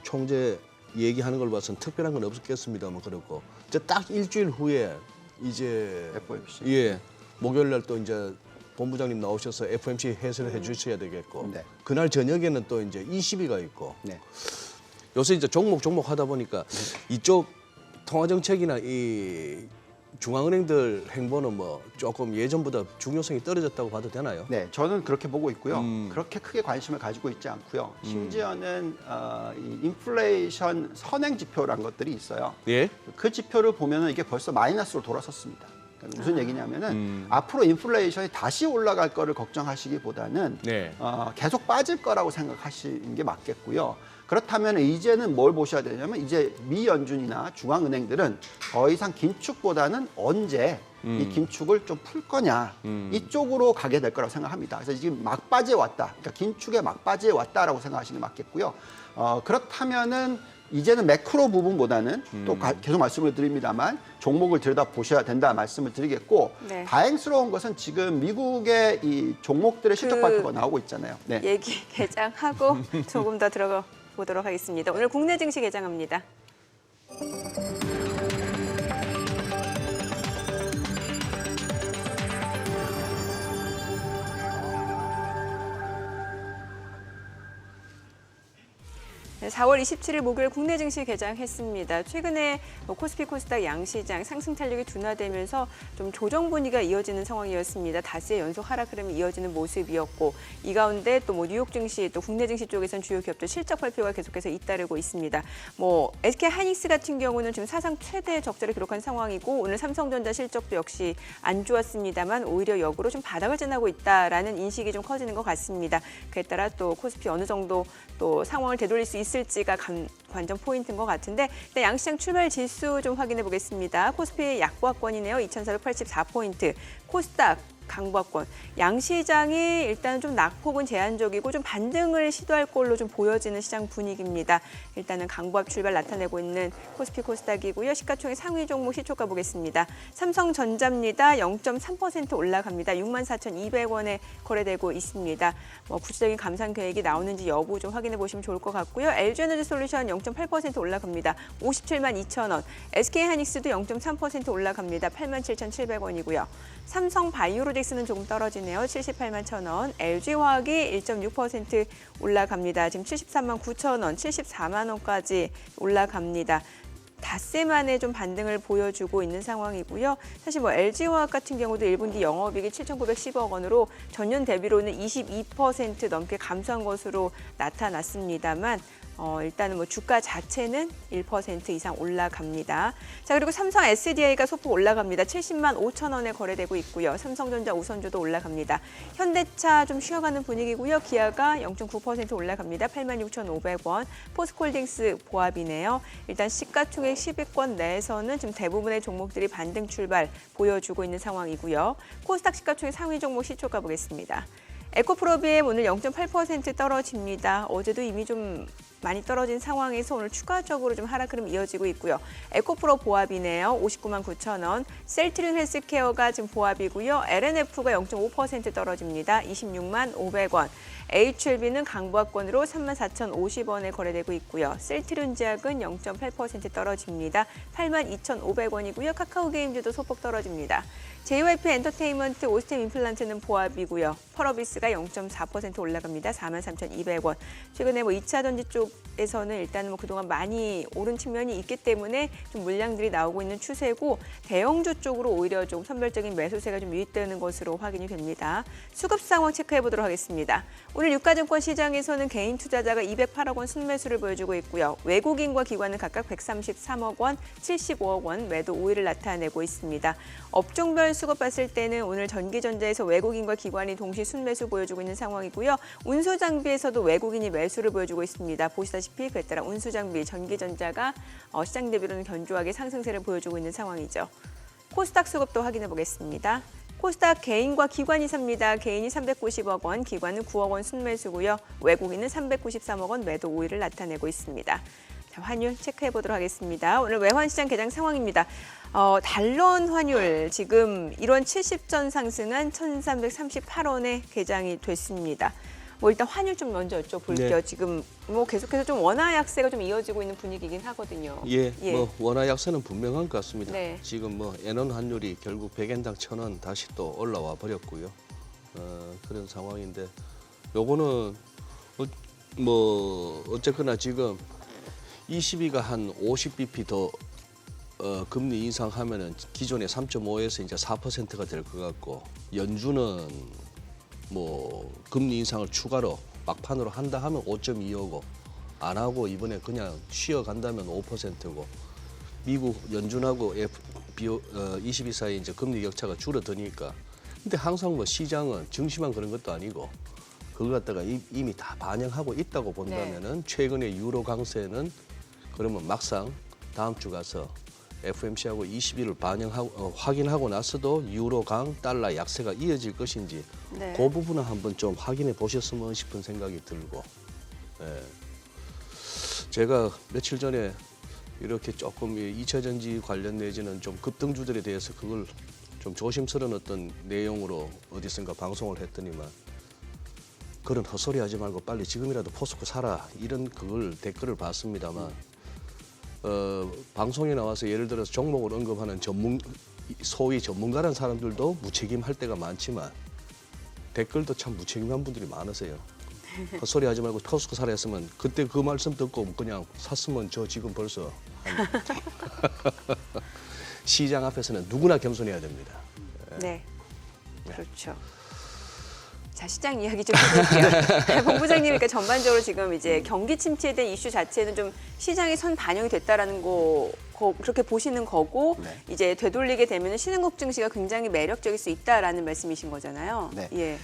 총재 얘기하는 걸 봐서는 특별한 건 없었겠습니다만 그렇고 이제 딱 일주일 후에 이제 FOMC. 목요일 날 또 이제 본부장님 나오셔서 FOMC 해설을 해주셔야 되겠고 네. 그날 저녁에는 또 이제 20위가 있고 네. 요새 이제 종목 하다 보니까 이쪽 통화정책이나 이 중앙은행들 행보는 뭐 조금 예전보다 중요성이 떨어졌다고 봐도 되나요? 네, 저는 그렇게 보고 있고요. 그렇게 크게 관심을 가지고 있지 않고요. 심지어는 이 인플레이션 선행 지표란 것들이 있어요. 예. 그 지표를 보면은 이게 벌써 마이너스로 돌아섰습니다. 그러니까 무슨 얘기냐면은 앞으로 인플레이션이 다시 올라갈 거를 걱정하시기보다는 네. 계속 빠질 거라고 생각하시는 게 맞겠고요. 그렇다면 이제는 뭘 보셔야 되냐면 이제 미 연준이나 중앙은행들은 더 이상 긴축보다는 언제 이 긴축을 좀 풀 거냐 이쪽으로 가게 될 거라고 생각합니다. 그래서 지금 막바지에 왔다, 그러니까 긴축의 막바지에 왔다라고 생각하시는 게 맞겠고요. 그렇다면은 이제는 매크로 부분보다는 또 계속 말씀을 드립니다만 종목을 들여다 보셔야 된다 말씀을 드리겠고 네. 다행스러운 것은 지금 미국의 이 종목들의 실적 발표가 나오고 있잖아요. 네. 얘기 개장하고 조금 더 들어가 보도록 하겠습니다. 오늘 국내 증시 개장합니다. 네, 4월 27일 목요일 국내 증시 개장했습니다. 최근에 코스피 코스닥 양시장 상승 탄력이 둔화되면서 좀 조정 분위기가 이어지는 상황이었습니다. 다수의 연속 하락 흐름이 이어지는 모습이었고 이 가운데 또 뭐 뉴욕 증시 또 국내 증시 쪽에선 주요 기업들 실적 발표가 계속해서 잇따르고 있습니다. 뭐 SK 하이닉스 같은 경우는 지금 사상 최대 적자를 기록한 상황이고 오늘 삼성전자 실적도 역시 안 좋았습니다만 오히려 역으로 좀 바닥을 지나고 있다라는 인식이 좀 커지는 것 같습니다. 그에 따라 또 코스피 어느 정도 또 상황을 되돌릴 수 있을지가 관전 포인트인 것 같은데 일단 양시장 출발 지수 좀 확인해 보겠습니다. 코스피 약보합권이네요. 2,484포인트. 코스닥 강보합권. 양시장이 일단 좀 낙폭은 제한적이고 좀 반등을 시도할 걸로 좀 보여지는 시장 분위기입니다. 일단은 강보합 출발 나타내고 있는 코스피 코스닥이고요. 시가총액 상위 종목 시초가 보겠습니다. 삼성전자입니다. 0.3% 올라갑니다. 64,200원에 거래되고 있습니다. 뭐 구체적인 감산 계획이 나오는지 여부 좀 확인해 보시면 좋을 것 같고요. LG에너지솔루션 0.8% 올라갑니다. 572,000원. SK하이닉스도 0.3% 올라갑니다. 87,700원이고요. 삼성바이오로직스는 조금 떨어지네요. 781,000원. LG화학이 1.6% 올라갑니다. 지금 739,000원, 74만 원까지 올라갑니다. 닷새 만에 좀 반등을 보여주고 있는 상황이고요. 사실 뭐 LG화학 같은 경우도 1분기 영업이익이 7,910억 원으로 전년 대비로는 22% 넘게 감소한 것으로 나타났습니다만 일단은 뭐 주가 자체는 1% 이상 올라갑니다. 자, 그리고 삼성 SDI가 소폭 올라갑니다. 70만 5천 원에 거래되고 있고요. 삼성전자 우선주도 올라갑니다. 현대차 좀 쉬어가는 분위기고요. 기아가 0.9% 올라갑니다. 86,500원. 포스코홀딩스 보합이네요. 일단 시가총액 10위권 내에서는 지금 대부분의 종목들이 반등 출발 보여주고 있는 상황이고요. 코스닥 시가총액 상위 종목 시초가 보겠습니다. 에코프로비엠 오늘 0.8% 떨어집니다. 어제도 이미 좀 많이 떨어진 상황에서 오늘 추가적으로 좀 하락 흐름 이어지고 있고요. 에코프로 보합이네요. 59만 9천 원. 셀트리온 헬스케어가 지금 보합이고요. LNF가 0.5% 떨어집니다. 26만 500원. HLB는 강보합권으로 34,050원에 거래되고 있고요. 셀트리온 제약은 0.8% 떨어집니다. 82,500원이고요. 카카오게임즈도 소폭 떨어집니다. JYP 엔터테인먼트, 오스템 임플란트는 보합이고요. 펄어비스가 0.4% 올라갑니다. 43,200원. 최근에 뭐 2차 전지 쪽에서는 일단은 뭐 그동안 많이 오른 측면이 있기 때문에 좀 물량들이 나오고 있는 추세고 대형주 쪽으로 오히려 좀 선별적인 매수세가 좀 유입되는 것으로 확인이 됩니다. 수급 상황 체크해 보도록 하겠습니다. 오늘 유가증권 시장에서는 개인 투자자가 208억 원 순매수를 보여주고 있고요. 외국인과 기관은 각각 133억 원, 75억 원 매도 우위를 나타내고 있습니다. 업종별 수급 봤을 때는 오늘 전기전자에서 외국인과 기관이 동시 순매수 보여주고 있는 상황이고요. 운수장비에서도 외국인이 매수를 보여주고 있습니다. 보시다시피 그에 따라 운수장비, 전기전자가 시장 대비로는 견조하게 상승세를 보여주고 있는 상황이죠. 코스닥 수급도 확인해 보겠습니다. 코스닥 개인과 기관이 삽니다. 개인이 390억 원, 기관은 9억 원 순매수고요. 외국인은 393억 원 매도 우위를 나타내고 있습니다. 자, 환율 체크해 보도록 하겠습니다. 오늘 외환시장 개장 상황입니다. 달러원 환율 지금 1원 70전 상승한 1,338원에 개장이 됐습니다. 뭐 일단 환율 좀 먼저 여쭤볼게요. 네. 지금 뭐 계속해서 좀 원화 약세가 좀 이어지고 있는 분위기긴 하거든요. 예, 뭐 원화 약세는 분명한 것 같습니다. 네. 지금 뭐 엔원 환율이 결국 100엔당 1,000원 다시 또 올라와 버렸고요. 그런 상황인데 요거는 뭐 어쨌거나 지금 22가 한 50bp 더 금리 인상하면은 기존의 3.5에서 이제 4%가 될 것 같고 연준은 뭐 금리 인상을 추가로 막판으로 한다 하면 5.25고 안 하고 이번에 그냥 쉬어 간다면 5%고 미국 연준하고 FOMC 사이 이제 금리 격차가 줄어드니까 근데 항상 뭐 시장은 증시만 그런 것도 아니고 그걸 갖다가 이미 다 반영하고 있다고 본다면은 최근에 유로 강세는 그러면 막상 다음 주 가서 FOMC하고 20일을 반영하고 확인하고 나서도 유로 강 달러 약세가 이어질 것인지 네. 그 부분은 한번 좀 확인해 보셨으면 싶은 생각이 들고 예. 제가 며칠 전에 이렇게 조금 2차 전지 관련 내지는 좀 급등주들에 대해서 그걸 좀 조심스러운 어떤 내용으로 어디선가 방송을 했더니만 그런 헛소리 하지 말고 빨리 지금이라도 포스코 사라 이런 그걸 댓글을 봤습니다만 방송에 나와서 예를 들어서 종목을 언급하는 소위 전문가라는 사람들도 무책임할 때가 많지만 댓글도 참 무책임한 분들이 많으세요. 헛소리 하지 말고 포스코 사라 했으면 그때 그 말씀 듣고 그냥 샀으면 저 지금 벌써 시장 앞에서는 누구나 겸손해야 됩니다. 네. 그렇죠. 자, 시장 이야기 좀 해볼게요. 본부장님, 그러니까 전반적으로 지금 이제 경기 침체에 대한 이슈 자체는 좀 시장에 선 반영이 됐다라는 거 그렇게 보시는 거고 네. 이제 되돌리게 되면 신흥국 증시가 굉장히 매력적일 수 있다라는 말씀이신 거잖아요. 네. 예.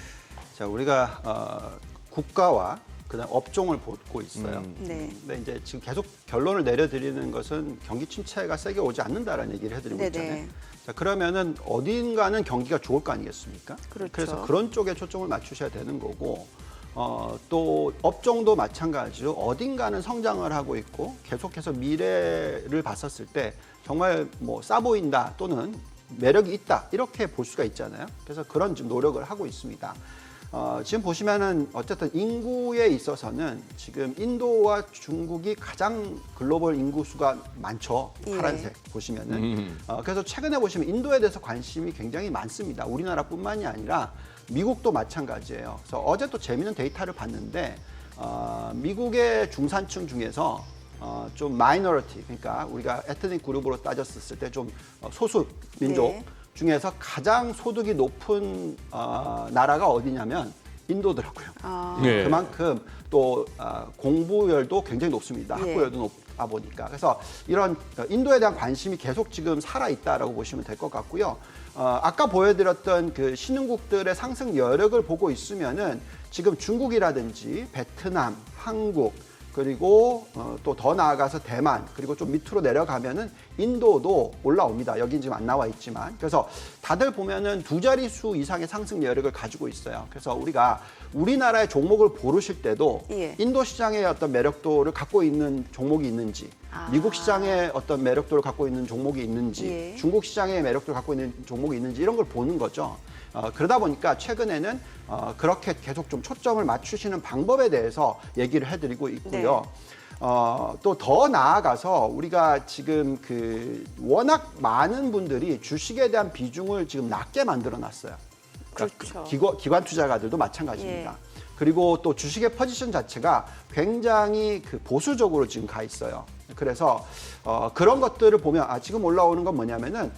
자, 우리가 국가와 그다음 업종을 보고 있어요. 네. 근데 이제 지금 계속 결론을 내려드리는 것은 경기 침체가 세게 오지 않는다라는 얘기를 해드리고 네네. 있잖아요. 자, 그러면은 어딘가는 경기가 좋을 거 아니겠습니까? 그렇죠. 그래서 그런 쪽에 초점을 맞추셔야 되는 거고 또 업종도 마찬가지로 어딘가는 성장을 하고 있고 계속해서 미래를 봤었을 때 정말 뭐 싸 보인다 또는 매력이 있다 이렇게 볼 수가 있잖아요. 그래서 그런 좀 노력을 하고 있습니다. 지금 보시면은 어쨌든 인구에 있어서는 지금 인도와 중국이 가장 글로벌 인구 수가 많죠. 파란색 보시면은. 그래서 최근에 보시면 인도에 대해서 관심이 굉장히 많습니다. 우리나라뿐만이 아니라 미국도 마찬가지예요. 그래서 어제 또 재미있는 데이터를 봤는데 미국의 중산층 중에서 좀 마이너리티, 그러니까 우리가 에트닉 그룹으로 따졌을 때 좀 소수 민족. 네. 중에서 가장 소득이 높은 나라가 어디냐면 인도더라고요. 네. 그만큼 또 공부열도 굉장히 높습니다. 예. 학부열도 높아 보니까. 그래서 이런 인도에 대한 관심이 계속 지금 살아있다라고 보시면 될 것 같고요. 아까 보여드렸던 그 신흥국들의 상승 여력을 보고 있으면은 지금 중국이라든지 베트남, 한국 그리고 또 더 나아가서 대만 그리고 좀 밑으로 내려가면은 인도도 올라옵니다. 여긴 지금 안 나와 있지만 그래서 다들 보면은 두 자릿수 이상의 상승 여력을 가지고 있어요. 그래서 우리가 우리나라의 종목을 고르실 때도 예. 인도 시장의 어떤 매력도를 갖고 있는 종목이 있는지 미국 시장의 어떤 매력도를 갖고 있는 종목이 있는지 예. 중국 시장의 매력도를 갖고 있는 종목이 있는지 이런 걸 보는 거죠. 그러다 보니까 최근에는 그렇게 계속 좀 초점을 맞추시는 방법에 대해서 얘기를 해드리고 있고요. 또 더 나아가서 우리가 지금 그 워낙 많은 분들이 주식에 대한 비중을 지금 낮게 만들어놨어요. 그렇죠. 기관 투자가들도 마찬가지입니다. 예. 그리고 또 주식의 포지션 자체가 굉장히 그 보수적으로 지금 가 있어요. 그래서 그런 것들을 보면 지금 올라오는 건 뭐냐면은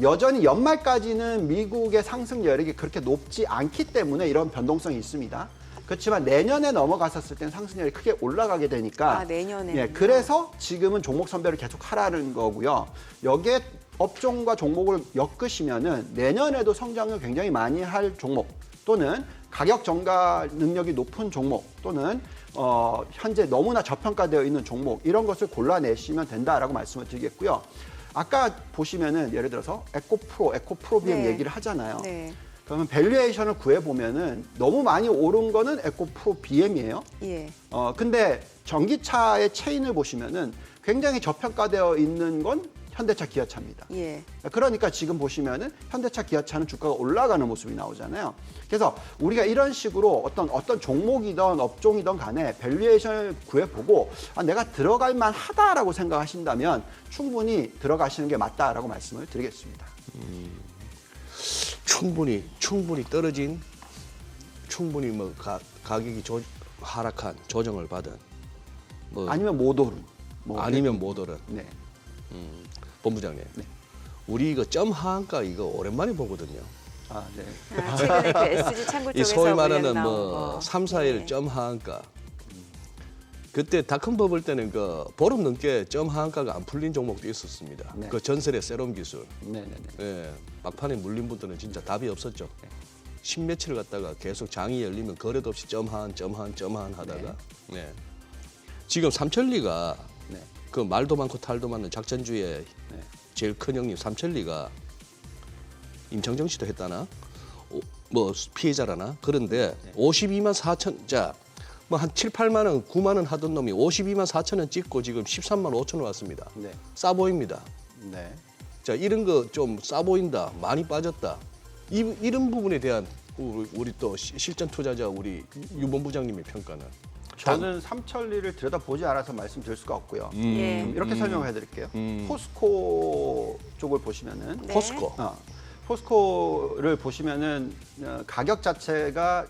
여전히 연말까지는 미국의 상승 여력이 그렇게 높지 않기 때문에 이런 변동성이 있습니다. 그렇지만 내년에 넘어갔었을 때는 상승률이 크게 올라가게 되니까 내년에. 예, 그래서 지금은 종목 선별을 계속 하라는 거고요. 여기에 업종과 종목을 엮으시면은 내년에도 성장을 굉장히 많이 할 종목 또는 가격 전가 능력이 높은 종목 또는 현재 너무나 저평가되어 있는 종목 이런 것을 골라내시면 된다라고 말씀을 드리겠고요. 아까 보시면은 예를 들어서 에코프로비엠 네. 얘기를 하잖아요. 네. 그러면 밸류에이션을 구해보면은 너무 많이 오른 거는 에코프로비엠이에요. 예. 근데 전기차의 체인을 보시면은 굉장히 저평가되어 있는 건 현대차, 기아차입니다. 예. 그러니까 지금 보시면은 현대차, 기아차는 주가가 올라가는 모습이 나오잖아요. 그래서 우리가 이런 식으로 어떤 종목이든 업종이든 간에 밸류에이션을 구해보고 내가 들어갈 만하다라고 생각하신다면 충분히 들어가시는 게 맞다라고 말씀을 드리겠습니다. 충분히 떨어진 충분히 뭐 가격이 하락한 조정을 받은 뭐 아니면 못 오른. 아니면 못 오른 네. 본부장님. 우리 이거 점 하한가 이거 오랜만에 보거든요. 아, 네. 최근에 그 SG 창구 이 쪽에서 소위 물량 말하는 나온 뭐 거. 3, 4일 네. 점 하한가. 그때 닷컴 버블 때는 그 보름 넘게 점 하한가가 안 풀린 종목도 있었습니다. 네. 그 전설의 세럼 기술. 네네네. 예, 막판에 물린 분들은 진짜 답이 없었죠. 십며칠 갔다가 계속 장이 열리면 거래도 없이 점한 하다가 네. 지금 삼천리가 네. 그 말도 많고 탈도 많은 작전주의 네. 제일 큰 형님 삼천리가 임창정 씨도 했다나 뭐 피해자라나 그런데 52만 4천 자 뭐 한 7, 8만 원, 9만 원 하던 놈이 52만 4천 원 찍고 지금 13만 5천 원 왔습니다. 네. 싸 보입니다. 네. 자 이런 거 좀 싸 보인다, 많이 빠졌다. 이런 부분에 대한 우리 또 실전 투자자 우리 유본 부장님의 평가는 저는 삼천리를 들여다보지 않아서 말씀드릴 수가 없고요. 예. 이렇게 설명을 해드릴게요. 포스코 쪽을 보시면은 네. 포스코. 포스코를 보시면은 가격 자체가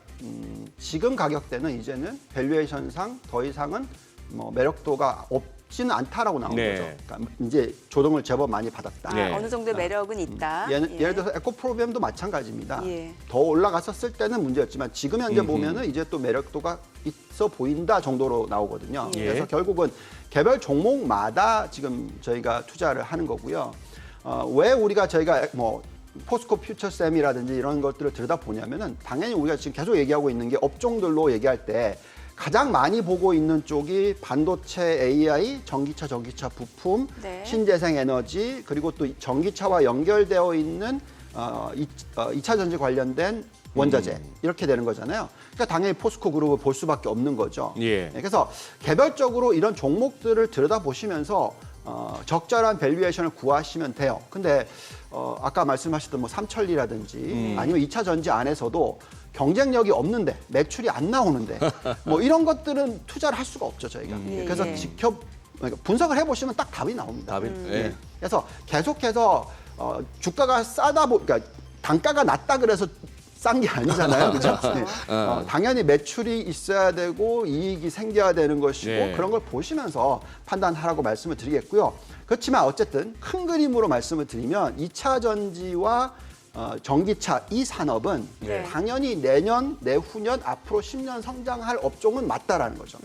지금 가격대는 이제는 밸류에이션상 더 이상은 뭐 매력도가 없지는 않다라고 나온 네. 거죠. 그러니까 이제 조정을 제법 많이 받았다. 네. 어느 정도 매력은 있다. 예를 들어서 에코프로비엠도 마찬가지입니다. 예. 더 올라갔었을 때는 문제였지만 지금 현재 보면은 이제 또 매력도가 있어 보인다 정도로 나오거든요. 예. 그래서 결국은 개별 종목마다 지금 저희가 투자를 하는 거고요. 왜 우리가 저희가 뭐 포스코 퓨처쌤이라든지 이런 것들을 들여다보냐면은 당연히 우리가 지금 계속 얘기하고 있는 게 업종들로 얘기할 때 가장 많이 보고 있는 쪽이 반도체, AI, 전기차 부품, 네. 신재생 에너지 그리고 또 전기차와 연결되어 있는 2차 전지 관련된 원자재 이렇게 되는 거잖아요. 그러니까 당연히 포스코 그룹을 볼 수밖에 없는 거죠. 예. 그래서 개별적으로 이런 종목들을 들여다보시면서 적절한 밸류에이션을 구하시면 돼요. 근데 아까 말씀하셨던 뭐 삼천리라든지 아니면 2차 전지 안에서도 경쟁력이 없는데 매출이 안 나오는데 뭐 이런 것들은 투자를 할 수가 없죠 저희가. 예, 그래서 예. 그러니까 분석을 해보시면 딱 답이 나옵니다. 답이 예. 그래서 계속해서 주가가 그러니까 단가가 낮다 그래서 싼 게 아니잖아요. 그렇죠? 네. 당연히 매출이 있어야 되고 이익이 생겨야 되는 것이고 네. 그런 걸 보시면서 판단하라고 말씀을 드리겠고요. 그렇지만 어쨌든 큰 그림으로 말씀을 드리면 2차 전지와 전기차 이 산업은 네. 당연히 내년, 내후년, 앞으로 10년 성장할 업종은 맞다라는 거죠.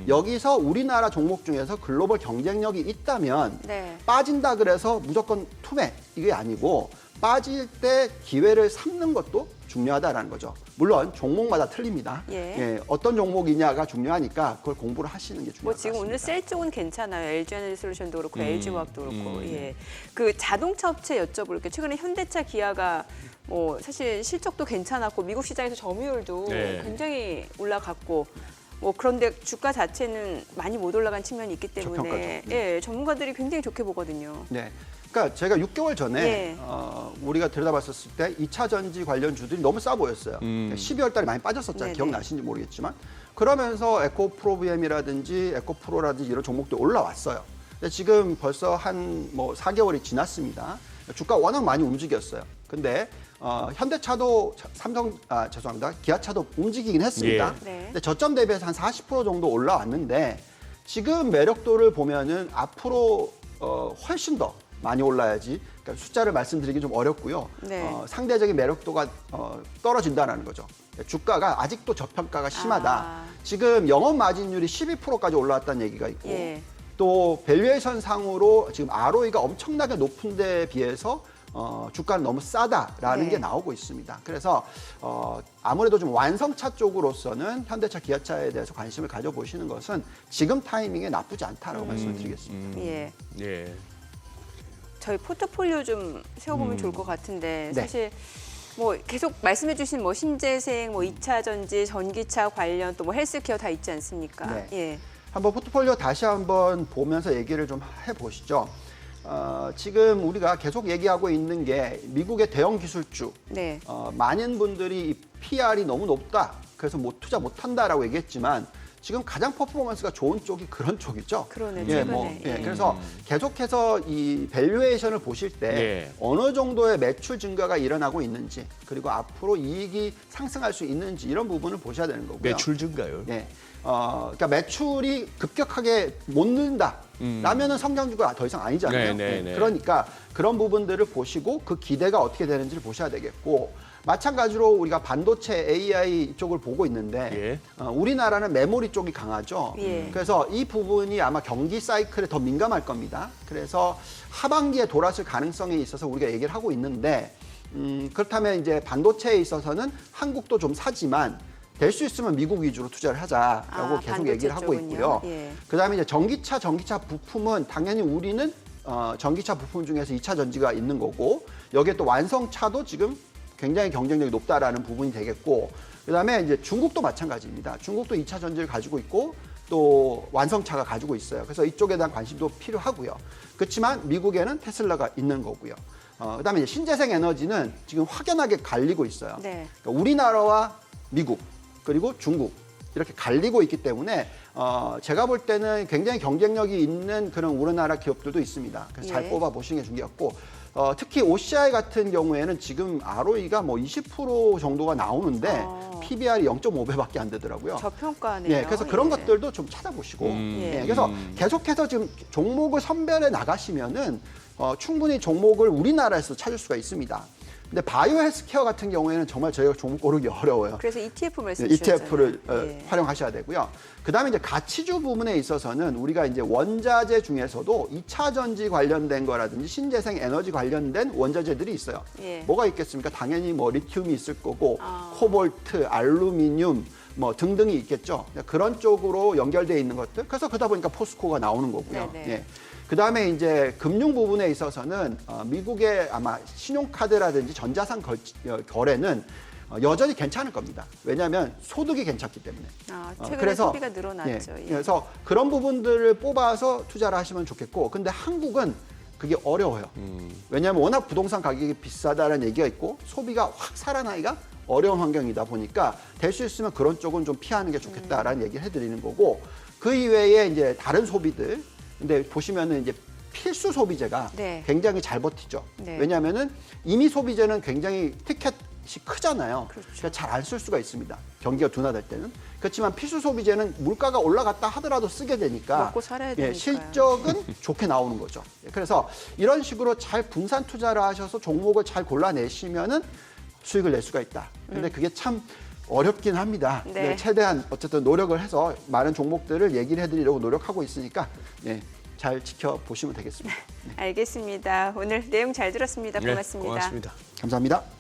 여기서 우리나라 종목 중에서 글로벌 경쟁력이 있다면 네. 빠진다 그래서 무조건 투매 이게 아니고 빠질 때 기회를 삼는 것도 중요하다라는 거죠. 물론 종목마다 틀립니다. 예. 어떤 종목이냐가 중요하니까 그걸 공부를 하시는 게 중요할 뭐 것 지금 같습니다. 오늘 셀 쪽은 괜찮아요. LG에너지솔루션도 그렇고 LG화학도 그렇고. 예. 그 자동차 업체 여쭤볼게요. 최근에 현대차, 기아가 뭐 사실 실적도 괜찮았고 미국 시장에서 점유율도 네. 굉장히 올라갔고 뭐 그런데 주가 자체는 많이 못 올라간 측면이 있기 때문에 저평가죠. 예, 전문가들이 굉장히 좋게 보거든요. 네. 그러니까 제가 6개월 전에 예. 우리가 들여다봤었을 때 2차 전지 관련 주들이 너무 싸 보였어요. 12월 달에 많이 빠졌었잖아요. 네네. 기억나시는지 모르겠지만. 그러면서 에코프로비엠이라든지 에코프로라든지 이런 종목도 올라왔어요. 근데 지금 벌써 한 뭐 4개월이 지났습니다. 주가 워낙 많이 움직였어요. 근데 현대차도 죄송합니다. 기아차도 움직이긴 했습니다. 예. 네. 근데 저점 대비해서 한 40% 정도 올라왔는데 지금 매력도를 보면은 앞으로 훨씬 더 많이 올라야지. 그러니까 숫자를 말씀드리기 좀 어렵고요. 네. 상대적인 매력도가 떨어진다는 거죠. 주가가 아직도 저평가가 심하다. 아. 지금 영업 마진율이 12%까지 올라왔다는 얘기가 있고 예. 또 밸류에이션 상으로 지금 ROE가 엄청나게 높은 데에 비해서 주가는 너무 싸다라는 네. 게 나오고 있습니다. 그래서 아무래도 좀 완성차 쪽으로서는 현대차, 기아차에 대해서 관심을 가져보시는 것은 지금 타이밍에 나쁘지 않다라고 말씀을 드리겠습니다. 예. 예. 저희 포트폴리오 좀 세워보면 좋을 것 같은데 네. 사실 뭐 계속 말씀해주신 뭐 신재생, 뭐 2차 전지, 전기차 관련 또 뭐 헬스케어 다 있지 않습니까? 네. 예. 한번 포트폴리오 다시 한번 보면서 얘기를 좀 해보시죠. 지금 우리가 계속 얘기하고 있는 게 미국의 대형 기술주, 네. 많은 분들이 이 PR이 너무 높다, 그래서 투자 못한다라고 얘기했지만 지금 가장 퍼포먼스가 좋은 쪽이 그런 쪽이죠. 그러네, 예, 최근에. 예. 그래서 계속해서 이 밸류에이션을 보실 때 예. 어느 정도의 매출 증가가 일어나고 있는지 그리고 앞으로 이익이 상승할 수 있는지 이런 부분을 보셔야 되는 거고요. 매출 증가율. 예. 그러니까 매출이 급격하게 못 는다. 라면은 성장주가 더 이상 아니잖아요. 네. 그러니까 그런 부분들을 보시고 그 기대가 어떻게 되는지를 보셔야 되겠고 마찬가지로 우리가 반도체 AI 쪽을 보고 있는데 우리나라는 메모리 쪽이 강하죠. 그래서 이 부분이 아마 경기 사이클에 더 민감할 겁니다. 그래서 하반기에 돌아설 가능성이 있어서 우리가 얘기를 하고 있는데 그렇다면 이제 반도체에 있어서는 한국도 좀 사지만 될 수 있으면 미국 위주로 투자를 하자라고 계속 얘기를 하고 있고요. 그다음에 이제 전기차 부품은 당연히 우리는 전기차 부품 중에서 2차 전지가 있는 거고 여기에 또 완성차도 지금 굉장히 경쟁력이 높다라는 부분이 되겠고 그다음에 이제 중국도 마찬가지입니다. 중국도 2차 전지를 가지고 있고 또 완성차가 가지고 있어요. 그래서 이쪽에 대한 관심도 필요하고요. 그렇지만 미국에는 테슬라가 있는 거고요. 그다음에 이제 신재생 에너지는 지금 확연하게 갈리고 있어요. 그러니까 우리나라와 미국 그리고 중국 이렇게 갈리고 있기 때문에 제가 볼 때는 굉장히 경쟁력이 있는 그런 우리나라 기업들도 있습니다. 그래서 잘 뽑아 보시는 게 중요하고 특히 OCI 같은 경우에는 지금 ROE가 뭐 20% 정도가 나오는데 PBR이 0.5배밖에 안 되더라고요. 저평가네요. 그래서 그런 것들도 좀 찾아보시고 그래서 계속해서 지금 종목을 선별해 나가시면은 충분히 종목을 우리나라에서 찾을 수가 있습니다. 근데 바이오 헬스케어 같은 경우에는 정말 저희가 종목 고르기 어려워요. 그래서 ETF 말씀 주셨잖아요. ETF를 활용하셔야 되고요. 그다음에 이제 가치주 부분에 있어서는 우리가 이제 원자재 중에서도 2차 전지 관련된 거라든지 신재생 에너지 관련된 원자재들이 있어요. 뭐가 있겠습니까? 당연히 뭐 리튬이 있을 거고 코볼트, 알루미늄 뭐 등등이 있겠죠. 그런 쪽으로 연결돼 있는 것들. 그래서 그러다 보니까 포스코가 나오는 거고요. 그다음에 이제 금융 부분에 있어서는 미국의 아마 신용카드라든지 전자상 거래는 여전히 괜찮을 겁니다. 왜냐하면 소득이 괜찮기 때문에. 최근에 그래서, 소비가 늘어났죠. 그래서 그런 부분들을 뽑아서 투자를 하시면 좋겠고 근데 한국은 그게 어려워요. 왜냐하면 워낙 부동산 가격이 비싸다는 얘기가 있고 소비가 확 살아나기가 어려운 환경이다 보니까 될 수 있으면 그런 쪽은 좀 피하는 게 좋겠다라는 얘기를 해드리는 거고 그 이외에 이제 다른 소비들 근데 보시면은 이제 필수 소비재가 굉장히 잘 버티죠. 왜냐하면은 이미 소비재는 굉장히 티켓이 크잖아요. 그러니까 잘 안 쓸 수가 있습니다. 경기가 둔화될 때는. 그렇지만 필수 소비재는 물가가 올라갔다 하더라도 쓰게 되니까 먹고 살아야 되니까요. 실적은 좋게 나오는 거죠. 그래서 이런 식으로 잘 분산 투자를 하셔서 종목을 잘 골라내시면은 수익을 낼 수가 있다. 근데 그게 참 어렵긴 합니다. 최대한 어쨌든 노력을 해서 많은 종목들을 얘기를 해드리려고 노력하고 있으니까 잘 지켜보시면 되겠습니다. 알겠습니다. 오늘 내용 잘 들었습니다. 고맙습니다. 고맙습니다. 감사합니다.